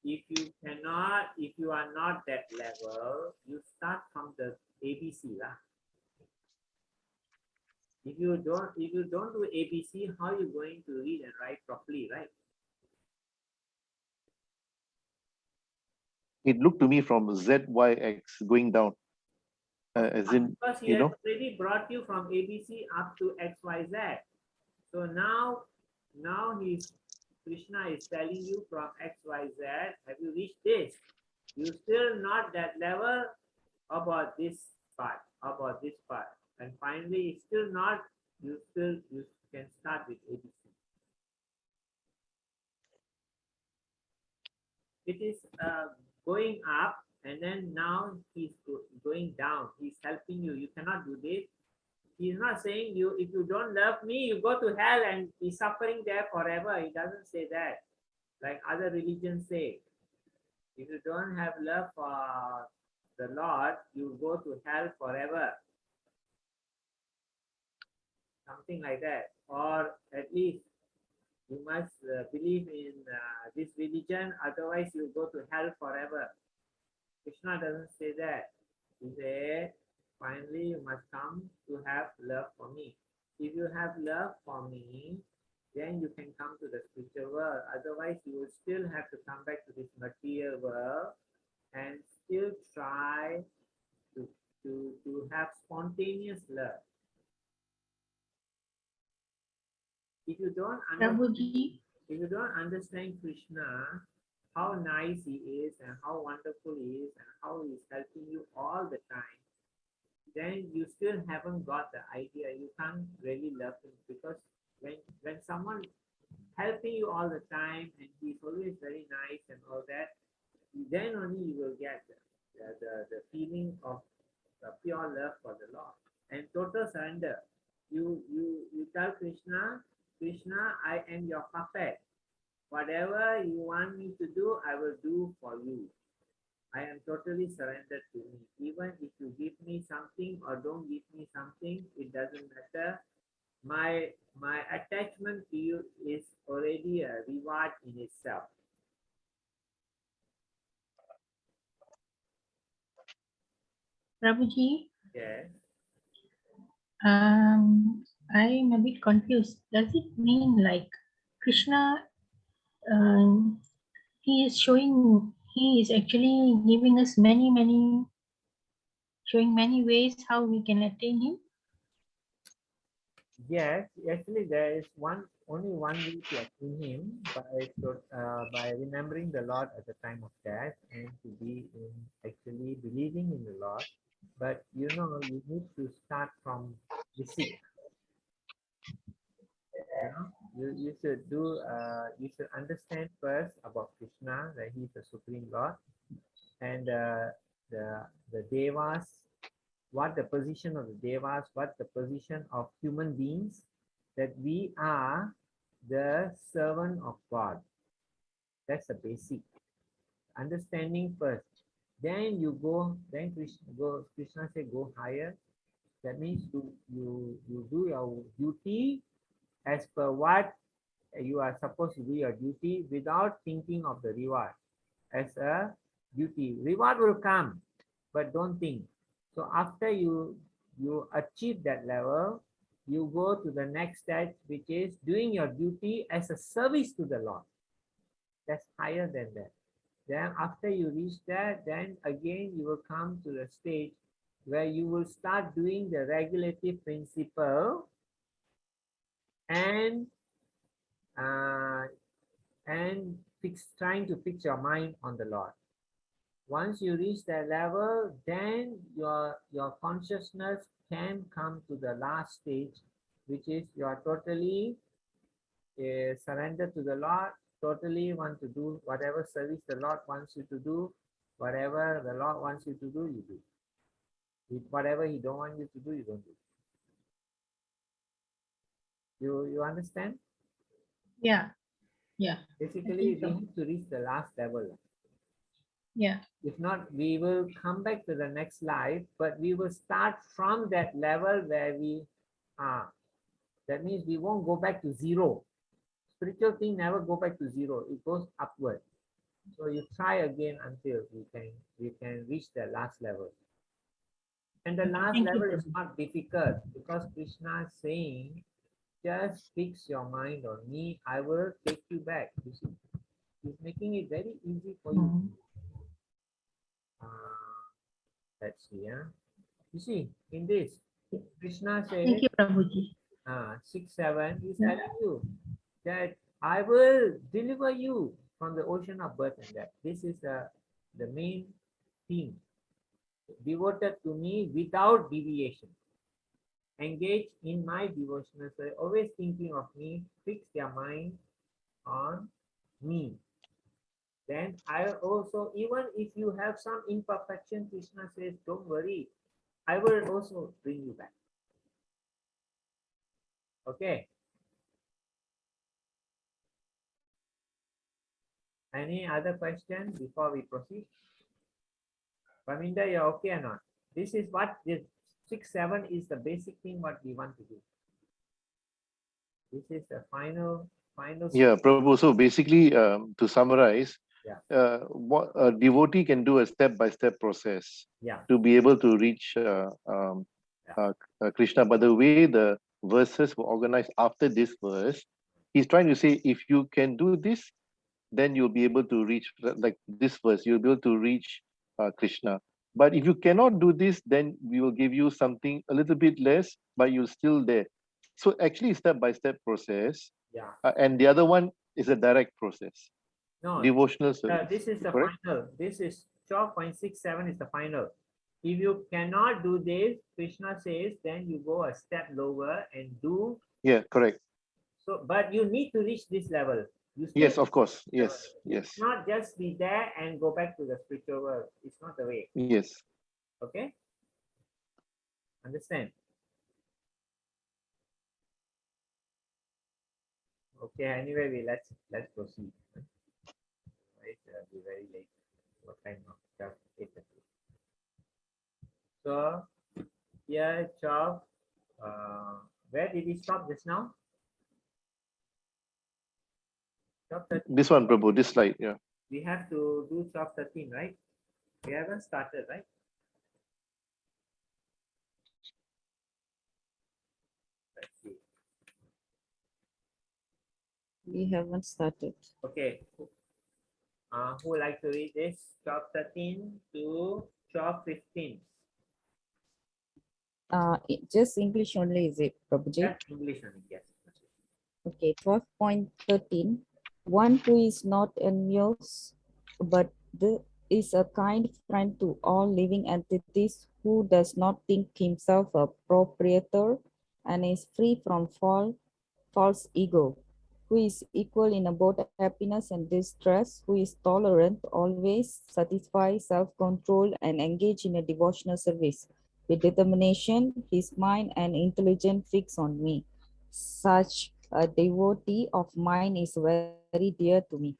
if you are not that level, you start from the ABC lah. If you don't do ABC, how are you going to read and write properly, right? It looked to me from ZYX going down, as in, Because he has already brought you from ABC up to XYZ. So now Krishna is telling you from XYZ, have you reached this? You still not that level about this part, and finally it's still not. You can start with ABC. It is going up, and then now he's going down. He's helping you. You cannot do this. He's not saying you, if you don't love me, you go to hell and be suffering there forever. He doesn't say that. Like other religions say, if you don't have love for the Lord, you go to hell forever. Something like that. Or at least you must believe in this religion, otherwise you go to hell forever. Krishna doesn't say that. He said, finally you must come to have love for me. If you have love for me, then you can come to the spiritual world. Otherwise, you will still have to come back to this material world and still try to have spontaneous love. If you don't understand Krishna, how nice he is and how wonderful he is and how he is helping you all the time, then you still haven't got the idea. You can't really love him because when someone helping you all the time and he's always very nice and all that, then only you will get the feeling of the pure love for the Lord and total surrender. You tell Krishna, I am your puppet. Whatever you want me to do, I will do for you. I am totally surrendered to me. Even if you give me something or don't give me something, it doesn't matter. My attachment to you is already a reward in itself. Prabhuji, Yes. I'm a bit confused. Does it mean like Krishna, he is actually giving us showing many ways how we can attain him? Yes, actually there is only one way to attain him by remembering the Lord at the time of death and to be actually believing in the Lord. But you need to start from basic. You should you should understand first about Krishna, that he's the supreme Lord, and the devas, what the position of the devas, what the position of human beings, that we are the servant of God. That's the basic understanding first. Then you go, then Krishna say go higher. That means you do your duty as per what you are supposed to do your duty without thinking of the reward as a duty. Reward will come, but don't think. So after you achieve that level, you go to the next stage, which is doing your duty as a service to the Lord. That's higher than that. Then after you reach that, then again you will come to the stage where you will start doing the regulative principle and trying to fix your mind on the Lord. Once you reach that level, then your consciousness can come to the last stage, which is you are totally surrendered to the Lord, totally want to do whatever service the Lord wants you to do, whatever the Lord wants you to do, you do. Whatever He don't want you to do, you don't do. You understand? Yeah. Yeah. Basically, we so. need to reach the last level. Yeah. If not, we will come back to the next life, but we will start from that level where we are. That means we won't go back to zero. Spiritual thing never go back to zero. It goes upward. So you try again until we can reach the last level. And the last Thank level you. is not difficult because Krishna is saying, just fix your mind on me. I will take you back. You see, he's making it very easy for you. Let's see. You see, in this, Krishna says, Thank you, Prabhuji. 6, 7, he's telling you that I will deliver you from the ocean of birth and death. This is the main theme. Devoted to me without deviation. Engage in my devotional service, always thinking of me, fix their mind on me. Then I also, even if you have some imperfection, Krishna says, don't worry, I will also bring you back. Okay. Any other question before we proceed? Paminda, you're okay or not? This is what this 6, 7 is the basic thing what we want to do. This is the final. Yeah, Prabhu. So basically, to summarize, what a devotee can do a step-by-step process to be able to reach Krishna. But the way the verses were organized after this verse, he's trying to say, if you can do this, then you'll be able to reach, like this verse, you'll be able to reach Krishna. But if you cannot do this, then we will give you something a little bit less, but you're still there. So actually, step-by-step process. And the other one is a direct process. No, devotional service. this is the correct? final. This is 12.67 is the final. If you cannot do this, Krishna says, then you go a step lower and do. Yeah, correct. So, but you need to reach this level. Yes, of course. Yes, yes. Not just be there and go back to the spiritual world. It's not the way. Yes. Okay. Understand? Okay. Anyway, let's proceed. Right, be very late. What time of stuff? 8:30. So here, Chop. Where did he stop just now? Chop 13. This one, Prabhu, this slide, yeah. We have to do chop 13, right? We haven't started, right? Let's see. We haven't started. Okay. Who would like to read this? Chop 13 to chop 15. Just English only, is it, Prabhuji? Just English only, yes. Okay, 12.13. One who is not envious, but is a kind friend to all living entities, who does not think himself a proprietor and is free from false ego, who is equal in both happiness and distress, who is tolerant, always satisfied, self-control, and engaged in a devotional service, with determination, his mind and intelligence fix on me. Such a devotee of mine is very dear to me.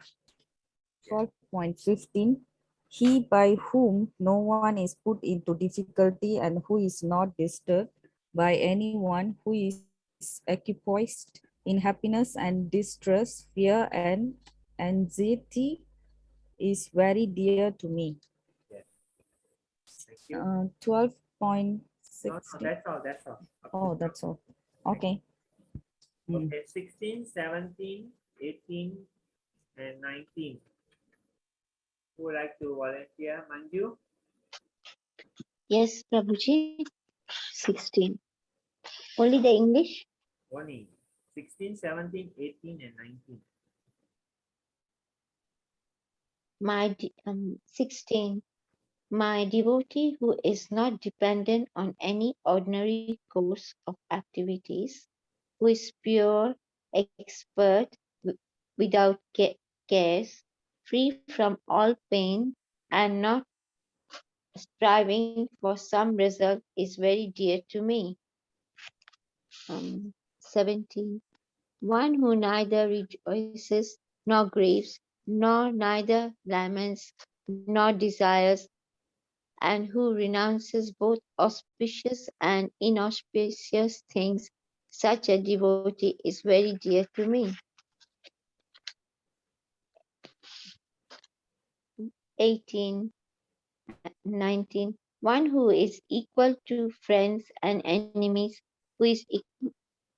12.15 He by whom no one is put into difficulty and who is not disturbed by anyone, who is equipoised in happiness and distress, fear and anxiety, is very dear to me. Yes. Thank you. 12.16 No, that's all. That's all. Oh, that's all. Okay. Okay, 16, 17, 18, and 19. Who would like to volunteer? Manju? Yes, Prabhuji. 16. Only the English? Oni. 16, 17, 18, and 19. 16. My devotee who is not dependent on any ordinary course of activities, who is pure, expert, without cares, free from all pain, and not striving for some result is very dear to me. 17. One who neither rejoices nor grieves, nor neither laments nor desires, and who renounces both auspicious and inauspicious things, such a devotee is very dear to me. 18, 19. One who is equal to friends and enemies, who is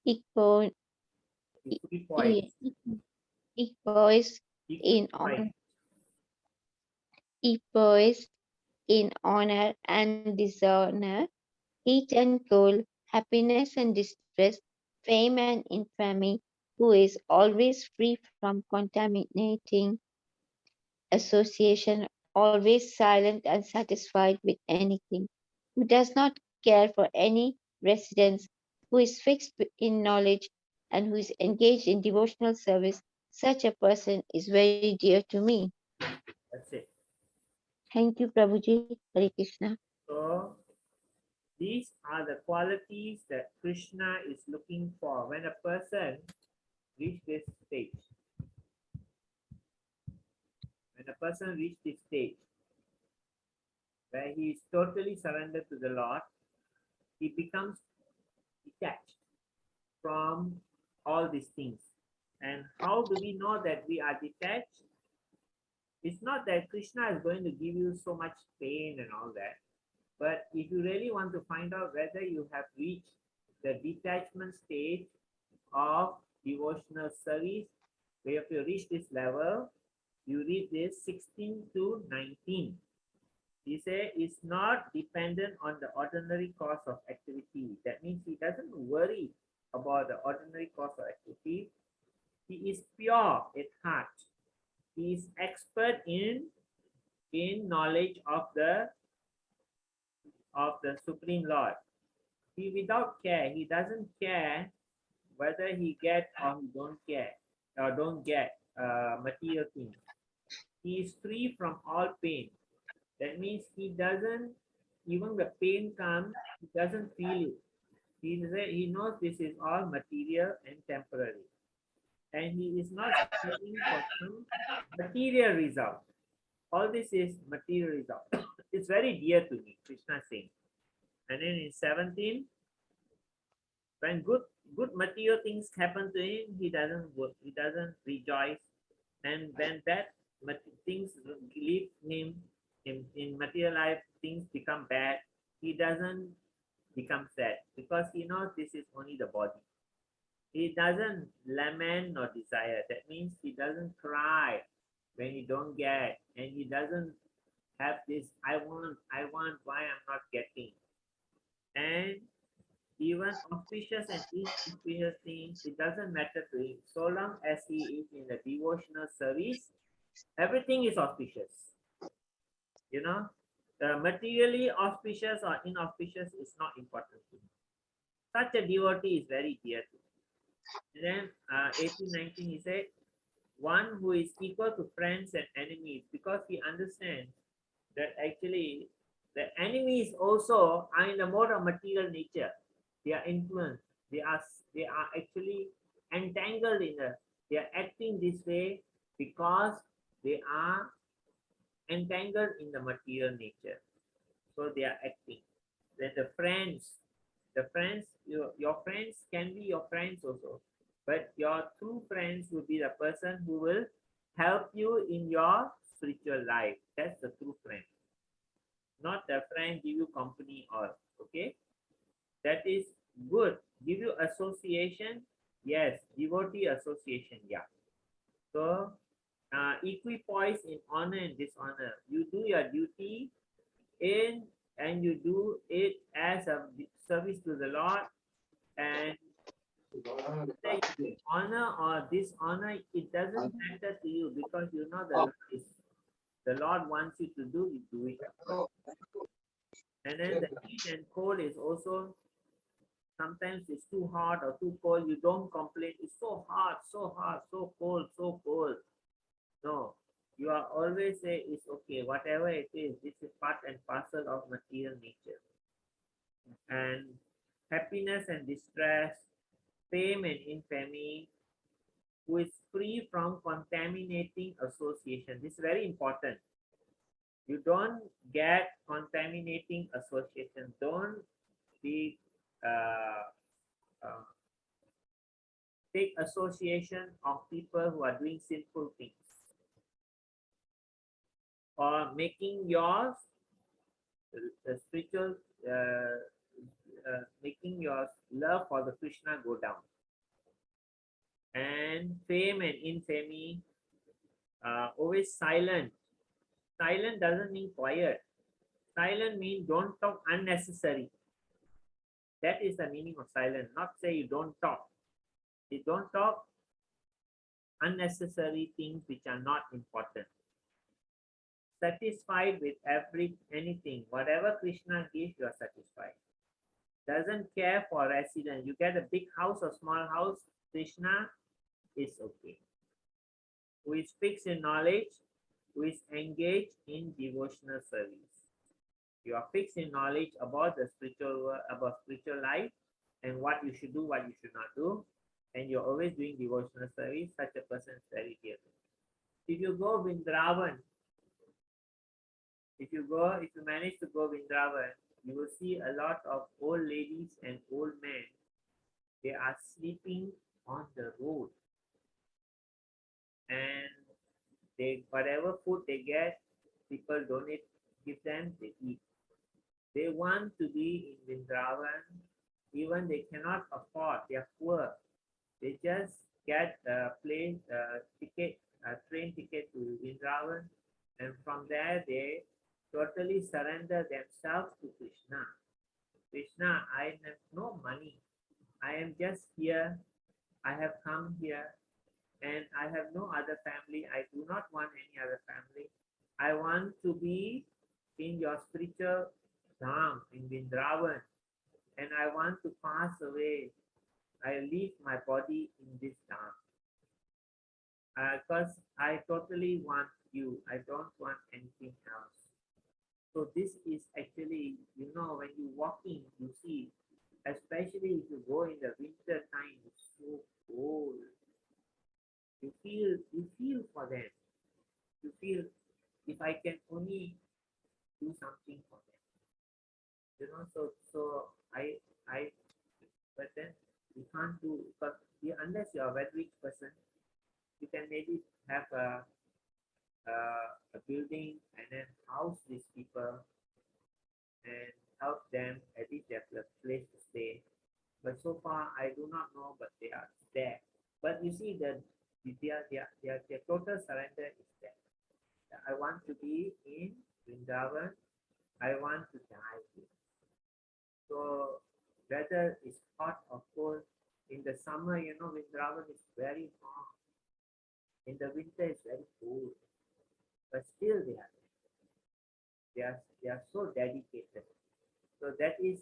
equal, Equipoise. equals in honor, equals in honor and dishonor, heat and cold, happiness and distress, fame and infamy, who is always free from contaminating association, always silent and satisfied with anything, who does not care for any residence, who is fixed in knowledge, and who is engaged in devotional service, such a person is very dear to me. That's it. Thank you, Prabhuji. Hare Krishna. So these are the qualities that Krishna is looking for when a person reaches this stage. When a person reaches this stage where he is totally surrendered to the Lord, he becomes detached from all these things. And how do we know that we are detached? It's not that Krishna is going to give you so much pain and all that. But if you really want to find out whether you have reached the detachment stage of devotional service, if you reach this level, you read this 16 to 19. He says it's not dependent on the ordinary course of activity. That means he doesn't worry about the ordinary course of activity. He is pure at heart. He is expert in knowledge of the Supreme Lord. He without care, he doesn't care whether he get or he don't care or don't get material things. He is free from all pain. That means he doesn't, even the pain comes, he doesn't feel it. He knows this is all material and temporary. And he is not seeking for some material result. All this is material result. It's very dear to me, Krishna saying. And then in 17, when good material things happen to him, he doesn't work, he doesn't rejoice. And when that things leave him in material life, things become bad, he doesn't become sad because he knows this is only the body. He doesn't lament nor desire. That means he doesn't cry when he don't get, and he doesn't have this I want, why I'm not getting. And even auspicious and inauspicious things, it doesn't matter to him. So long as he is in the devotional service, everything is auspicious. You know, the materially auspicious or inauspicious is not important to him. Such a devotee is very dear to him. And then 18, 19, he said, one who is equal to friends and enemies, because he understands that actually The enemies also are in the mode of material nature. They are influenced. They are actually entangled in the. They are acting this way because they are entangled in the material nature. So they are acting. Then the friends, your friends can be your friends also, but your true friends will be the person who will help you in your spiritual life. That's the true friend. Not the friend give you company or okay. That is good. Give you association, yes. Devotee association, yeah. So equipoise in honor and dishonor. You do your duty in and you do it as a service to the Lord, and whether you honor or dishonor, it doesn't matter to you because you know the Lord wants you to do, you do it. And then the heat and cold is also sometimes it's too hot or too cold. You don't complain. It's so hot, so hot, so cold, so cold. No, you are always say it's okay. Whatever it is, this is part and parcel of material nature. And happiness and distress, fame and infamy, who is free from contaminating association. This is very important. You don't get contaminating association. Don't be uh, take association of people who are doing sinful things or making your spiritual making your love for the Krishna go down. And fame and infamy, always silent. Silent doesn't mean quiet. Silent means don't talk unnecessary. That is the meaning of silent. Not say you don't talk. You don't talk unnecessary things which are not important. Satisfied with anything. Whatever Krishna gives, you are satisfied. Doesn't care for residence. You get a big house or small house, Krishna is okay. Who is fixed in knowledge, who is engaged in devotional service. You are fixed in knowledge about the spiritual life and what you should do, what you should not do, and you're always doing devotional service. Such a person is very dear. If you go Vrindavan, if you manage to go Vrindavan, you will see a lot of old ladies and old men. They are sleeping on the road, and whatever food they get, people donate, give them, they eat. They want to be in Vrindavan, even they cannot afford, they are poor. They just get a train ticket to Vrindavan, and from there they totally surrender themselves to Krishna. Krishna, I have no money. I am just here. I have come here and I have no other family. I do not want any other family. I want to be in your spiritual dham in Vrindavan, and I want to pass away. I leave my body in this dham because I totally want you. I don't want anything else. So this is actually, when you walking, you see, especially if you go in the winter time, it's so cold. You feel for them. You feel, if I can only do something for them, so I, but then you can't do, because unless you're a very rich person, you can maybe have a building and then house these people and help them, at least they have a place to stay. But so far, I do not know, but they are there. But you see that their total surrender is there. I want to be in Vrindavan. I want to die here. So whether it's hot or cold, in the summer, Vrindavan is very hot. In the winter, it's very cold. But still they are there. They are so dedicated. So that is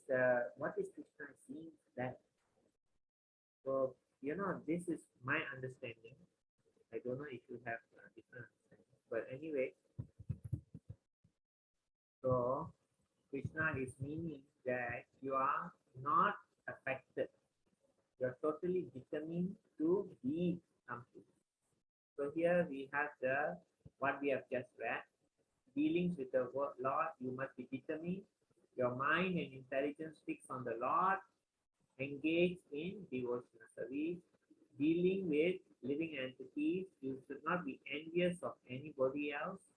what is Krishna seeing that. So this is my understanding. I don't know if you have different understanding, but anyway. So Krishna is meaning that you are not affected. You are totally determined to be something. So here we have the what we have just read. Dealings with the Lord, you must be determined. Your mind and intelligence fixed on the Lord. Engage in devotional service. Dealing with living entities, you should not be envious of anybody else,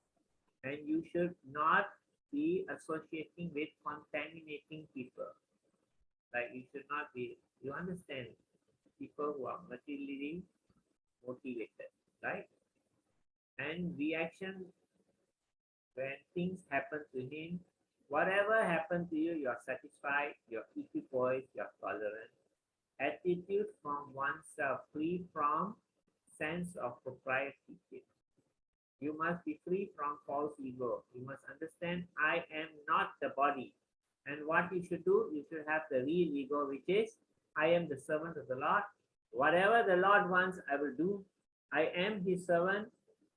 and you should not be associating with contaminating people. Like you should not be, you understand, people who are materially motivated, right? And reaction when things happen to him, whatever happened to you, you're satisfied, you're equipoised, you're tolerant. Attitude from oneself, free from sense of propriety. You must be free from false ego. You must understand, I am not the body. And what you should do, you should have the real ego, which is, I am the servant of the Lord. Whatever the Lord wants, I will do. I am his servant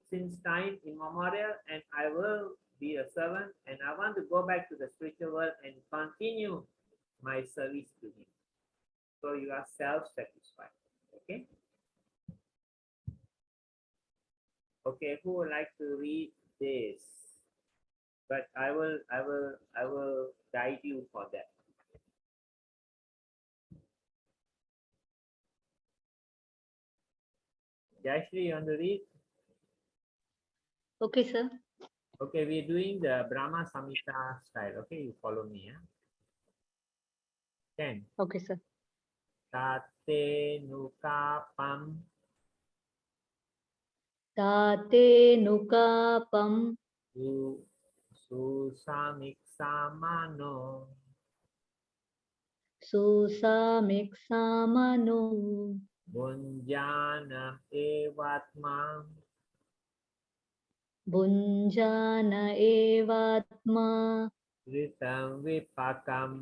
since time immemorial, and I will be a servant, and I want to go back to the spiritual world and continue my service to him. So you are self-satisfied. Okay? Okay, who would like to read this? But I will guide you for that. Jayashri, you want to read? Okay, sir. Okay, we're doing the Brahma Samhita style. Okay, you follow me. 10. Okay, sir. Tate nukapam Tate nukapam susamiksamano susamiksamano bunjanam evatma Bunjana evatma kritam vipakam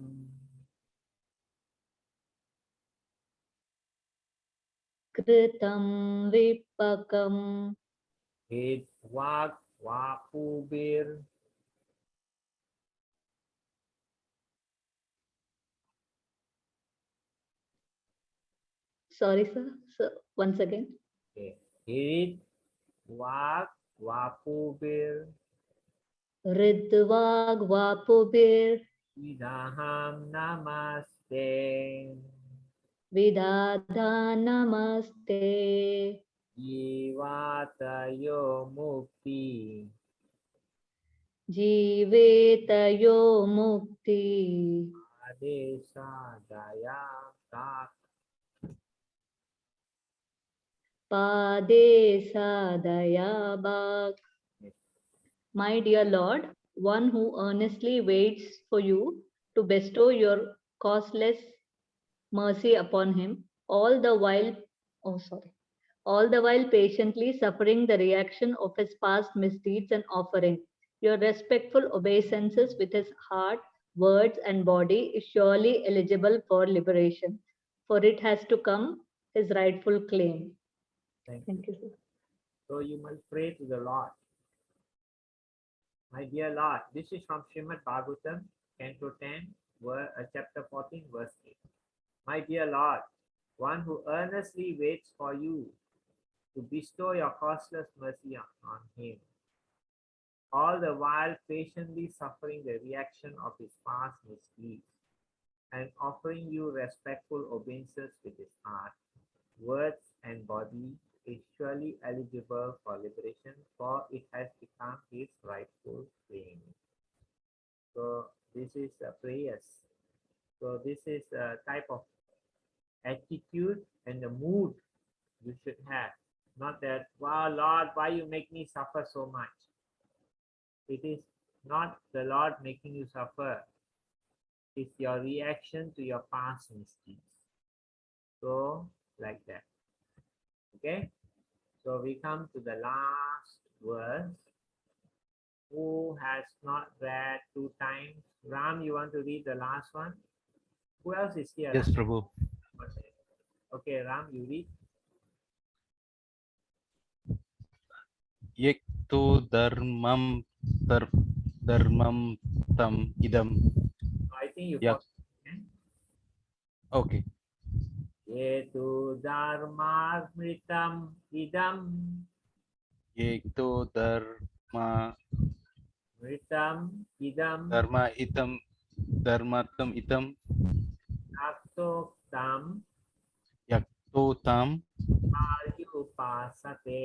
kritam vipakam Hidvak vapubir Sorry, sir. So once again. Hidvak vapubir Ridvag vapubir Vidaham namaste vidadha namaste Jivatayo mukti Jivetayo mukti Adesa daya tak Pade sadayabak. My dear Lord, one who earnestly waits for you to bestow your causeless mercy upon him, all the while patiently suffering the reaction of his past misdeeds and offering your respectful obeisances with his heart, words, and body is surely eligible for liberation, for it has to come his rightful claim. Thank you, sir. So you must pray to the Lord. My dear Lord, this is from Srimad Bhagavatam, Canto 10, chapter 14, verse 8. My dear Lord, one who earnestly waits for you to bestow your causeless mercy on him, all the while patiently suffering the reaction of his past misdeeds, and offering you respectful obeisances with his heart, words, and body, is surely eligible for liberation, for it has become his rightful claim. So this is a prayers. So this is a type of attitude and the mood you should have. Not that, wow, Lord, why you make me suffer so much? It is not the Lord making you suffer. It's your reaction to your past misdeeds. So, like that. Okay? So we come to the last verse. Who has not read 2 times? Ram, you want to read the last one? Who else is here? Yes, Prabhu. Okay, Ram, you read. Yekto dharmam dharmam tam idam. I think you Yeah. got it. Okay. Yetu dharmarmritam idam Yekto mritam idam dharma itam dharmatam itam aktoktam yakto tam ayupasate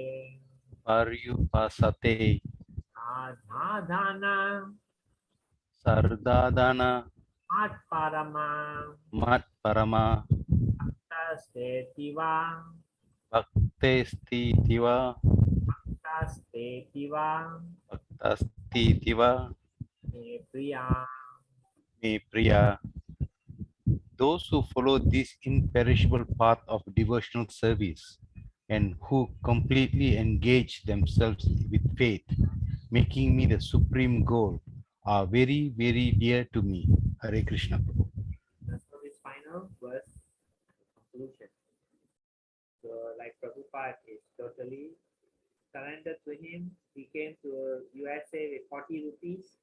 paryupasate adhadhana sardadana atparama mat parama tastetiva bhaktesti tiva tastetiva bhaktasti tiva me priya. me priya. Those who follow this imperishable path of devotional service and who completely engage themselves with faith, making me the supreme goal, are very, very dear to me. Hare Krishna Prabhu. That's what is final verse conclusion. So like Prabhupada is totally surrendered to him. He came to USA with 40 rupees.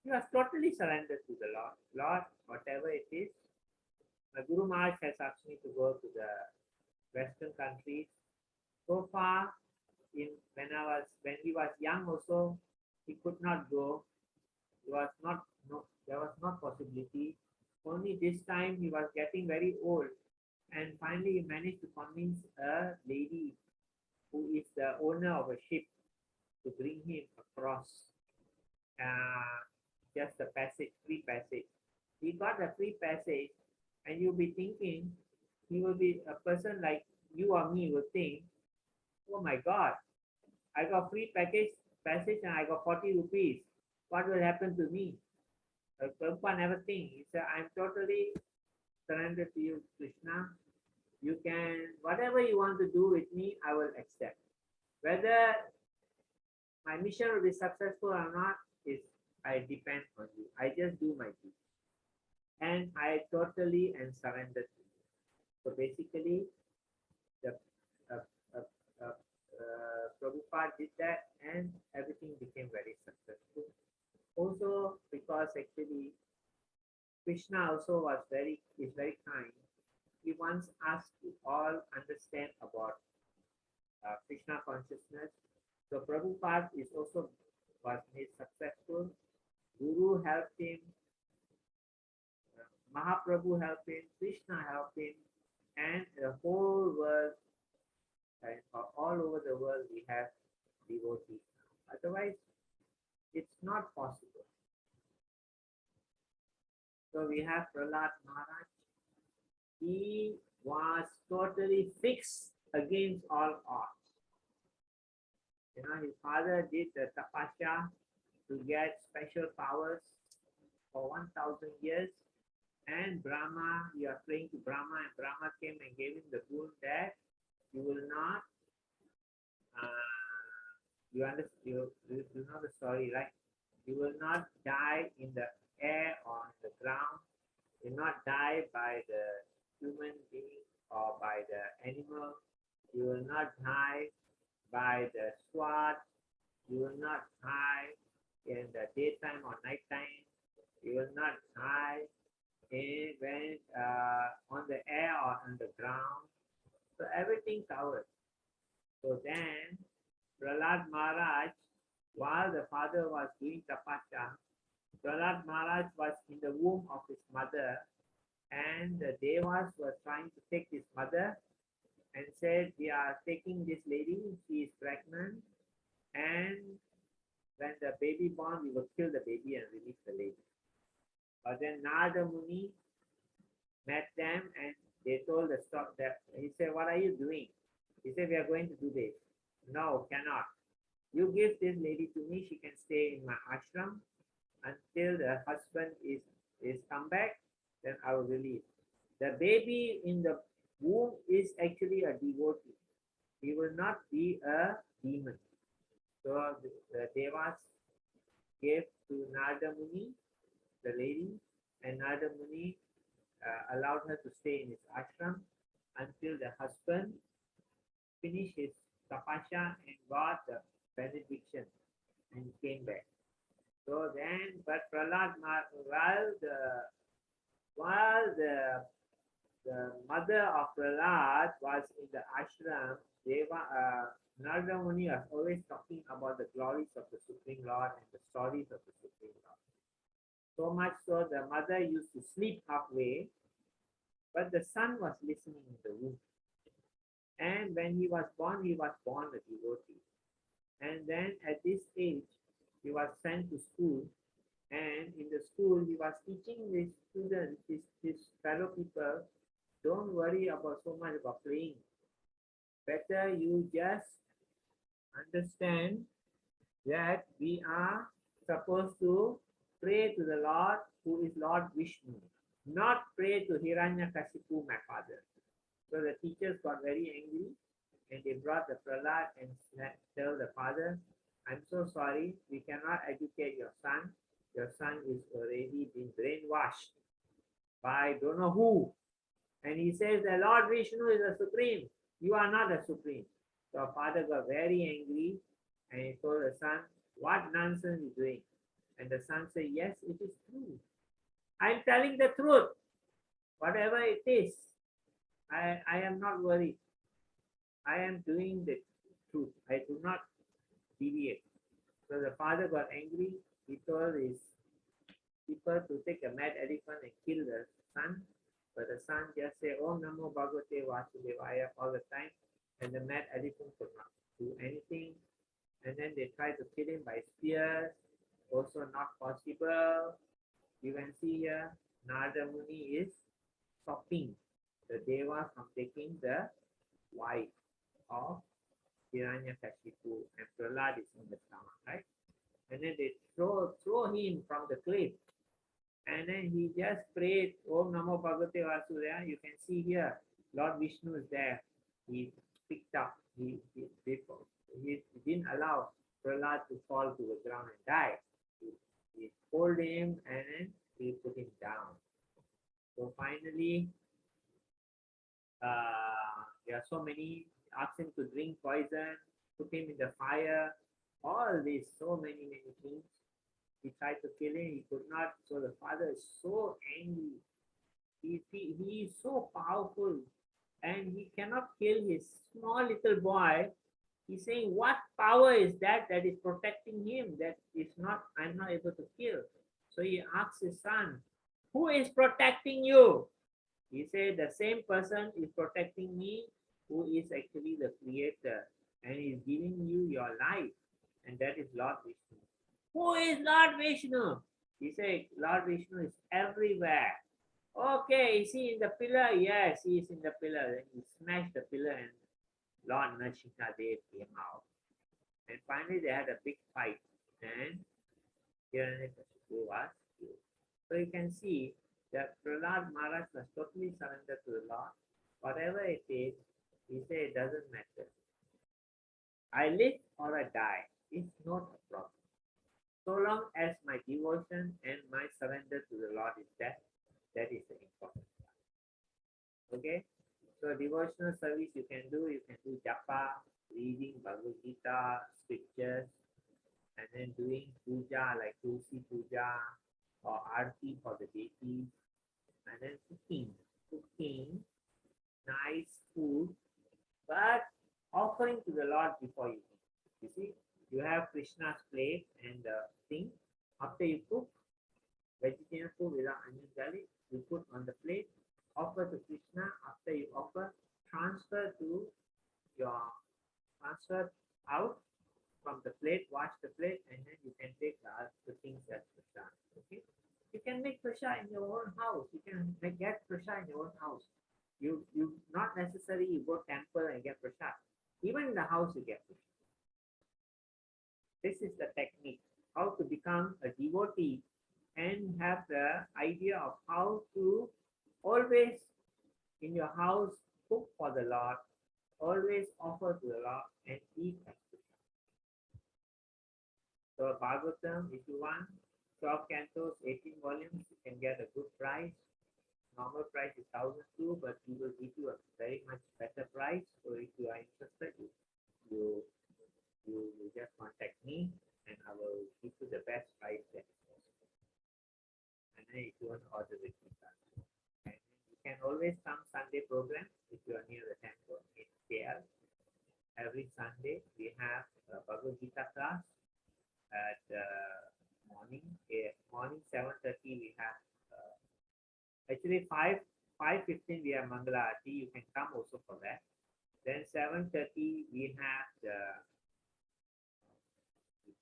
He was totally surrendered to the Lord. Lord, whatever it is. My Guru Maharaj has asked me to go to the Western countries. So far, when he was young also, he could not go. There was not possibility. Only this time he was getting very old, and finally he managed to convince a lady who is the owner of a ship to bring him across just a passage, free passage. He got a free passage, and you'll be thinking he will be a person like you or me will think, oh my God, I got free passage and I got 40 rupees. What will happen to me? Prabhupada never think. He said, I'm totally surrendered to you, Krishna. You can, whatever you want to do with me, I will accept. Whether my mission will be successful or not, is I depend on you. I just do my duty. And I totally and surrendered to you. So basically, the Prabhupada did that and everything became very successful. Also, because actually Krishna also is very kind. He wants us to all understand about Krishna consciousness. So Prabhupada was made successful. Guru helped him, Mahaprabhu helped him, Krishna helped him, and the whole world, and all over the world, we have devotees. Otherwise, it's not possible. So we have Prahlad Maharaj. He was totally fixed against all odds. His father did the tapasya to get special powers for 1,000 years. And Brahma, you are praying to Brahma, and Brahma came and gave him the boon that you will not, you know the story, right? You will not die in the air or on the ground. You will not die by the human being or by the animal. You will not die by the sword. You will not die in the daytime or nighttime. You will not die when on the air or on the ground. So everything covered. So then Prahlad Maharaj, while the father was doing tapasya, Prahlad Maharaj was in the womb of his mother, and the Devas were trying to take his mother and said, we are taking this lady, she is pregnant, and when the baby born, we will kill the baby and release the lady. But then Narada Muni met them and they told the stop that. He said, what are you doing? He said, we are going to do this. No, cannot. You give this lady to me, she can stay in my ashram until the husband is come back, then I will release. The baby in the womb is actually a devotee. He will not be a demon. So the Devas gave to Narada Muni, the lady, and Narada Muni allowed her to stay in his ashram until the husband finished his tapasya and got the benediction and came back. So then, but Prahlad, while the mother of Prahlad was in the ashram, Narada Muni was always talking about the glories of the Supreme Lord and the stories of the Supreme Lord. So much so the mother used to sleep halfway, but the son was listening in the womb. And when he was born a devotee. And then at this age, he was sent to school. And in the school, he was teaching his students, his fellow people, don't worry about so much about playing. Better you just understand that we are supposed to pray to the Lord who is Lord Vishnu, not pray to Hiranyakashipu, my father. So the teachers got very angry and they brought the Prahlad and tell the father, I'm so sorry, we cannot educate your son. Your son is already been brainwashed by don't know who. And he says the Lord Vishnu is the supreme. You are not the supreme. So father got very angry and he told the son, what nonsense is doing? And the son said, yes, it is true. I'm telling the truth. Whatever it is, I am not worried. I am doing the truth. I do not deviate. So the father got angry. He told his people to take a mad elephant and kill the son. But the son just said, Om Namo Bhagavate Vasudevaya all the time. And the mad elephant could not do anything. And then they tried to kill him by spears. Also not possible. You can see here, Narada Muni is stopping the Devas from taking the wife of Hiranyakashipu, and Prahlad is in the stomach, right? And then they throw him from the cliff. And then he just prayed, Om Namo Bhagavate Vasudevaya. You can see here, Lord Vishnu is there. He picked up, he didn't allow Prahlad to fall to the ground and die. He pulled him and then he put him down. So finally, there are so many, asked him to drink poison, put him in the fire, all this, so many things. He tried to kill him, he could not. So the father is so angry. He is so powerful and he cannot kill his small little boy. He's saying, what power is that is protecting him that is not, I'm not able to kill? So he asks his son, who is protecting you? He said, the same person is protecting me who is actually the creator and is giving you your life. And that is Lord Vishnu. Who is Lord Vishnu? He said, Lord Vishnu is everywhere. Okay, is he in the pillar? Yes, he is in the pillar. Then he smashed the pillar and Lord Nrsimhadev came out. And finally they had a big fight and Hiranyakashipu was killed. So you can see that Prahlad Maharaj was totally surrendered to the Lord. Whatever it is, he said it doesn't matter. I live or I die, it's not a problem. So long as my devotion and my surrender to the Lord is there, that is the important part. Okay? So devotional service you can do japa, reading Bhagavad Gita, scriptures, and then doing puja like Tulsi puja or arti for the deities, and then cooking nice food, but offering to the Lord before you eat. You see, you have Krishna's plate and the thing. After you cook vegetarian food without onion garlic, you put on the plate, offer to Krishna. After you offer, transfer out from the plate, wash the plate, and then you can take the things as prasad. Okay, you can make prasad in your own house. You can get prasad in your own house. You not necessarily you go temple and get prasad. Even in the house you get prasad. This is the technique, how to become a devotee and have the idea of how to always in your house cook for the Lord, always offer to the Lord and eat as prasad. So Bhagavatam, if you want 12 cantos, 18 volumes, you can get a good price. Normal price is 1,002, but we will give you a very much better price. So if you are interested, you just contact me and I will give you the best price there. Sunday we have Bhagavad Gita class at morning. Morning 7:30 we have actually 5:15 we have Mangala Aarti. You can come also for that. Then 7:30 we have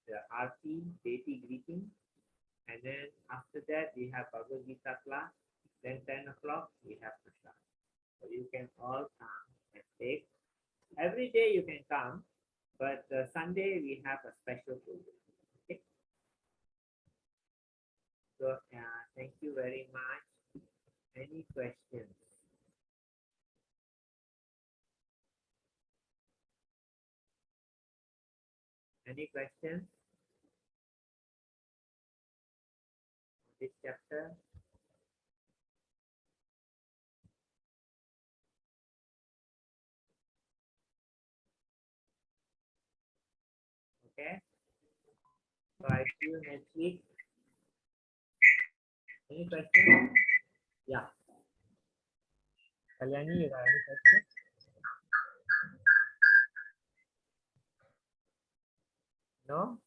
the Aarti, deity greeting, and then after that we have Bhagavad Gita class. Then 10 o'clock we have Prasad. So you can all come and take. Every day you can come, but Sunday we have a special program. Okay. So thank you very much. Any questions? Any questions? This chapter? Okay. So I see you next week. Any questions? Yeah. Kalyani, you have any questions? No?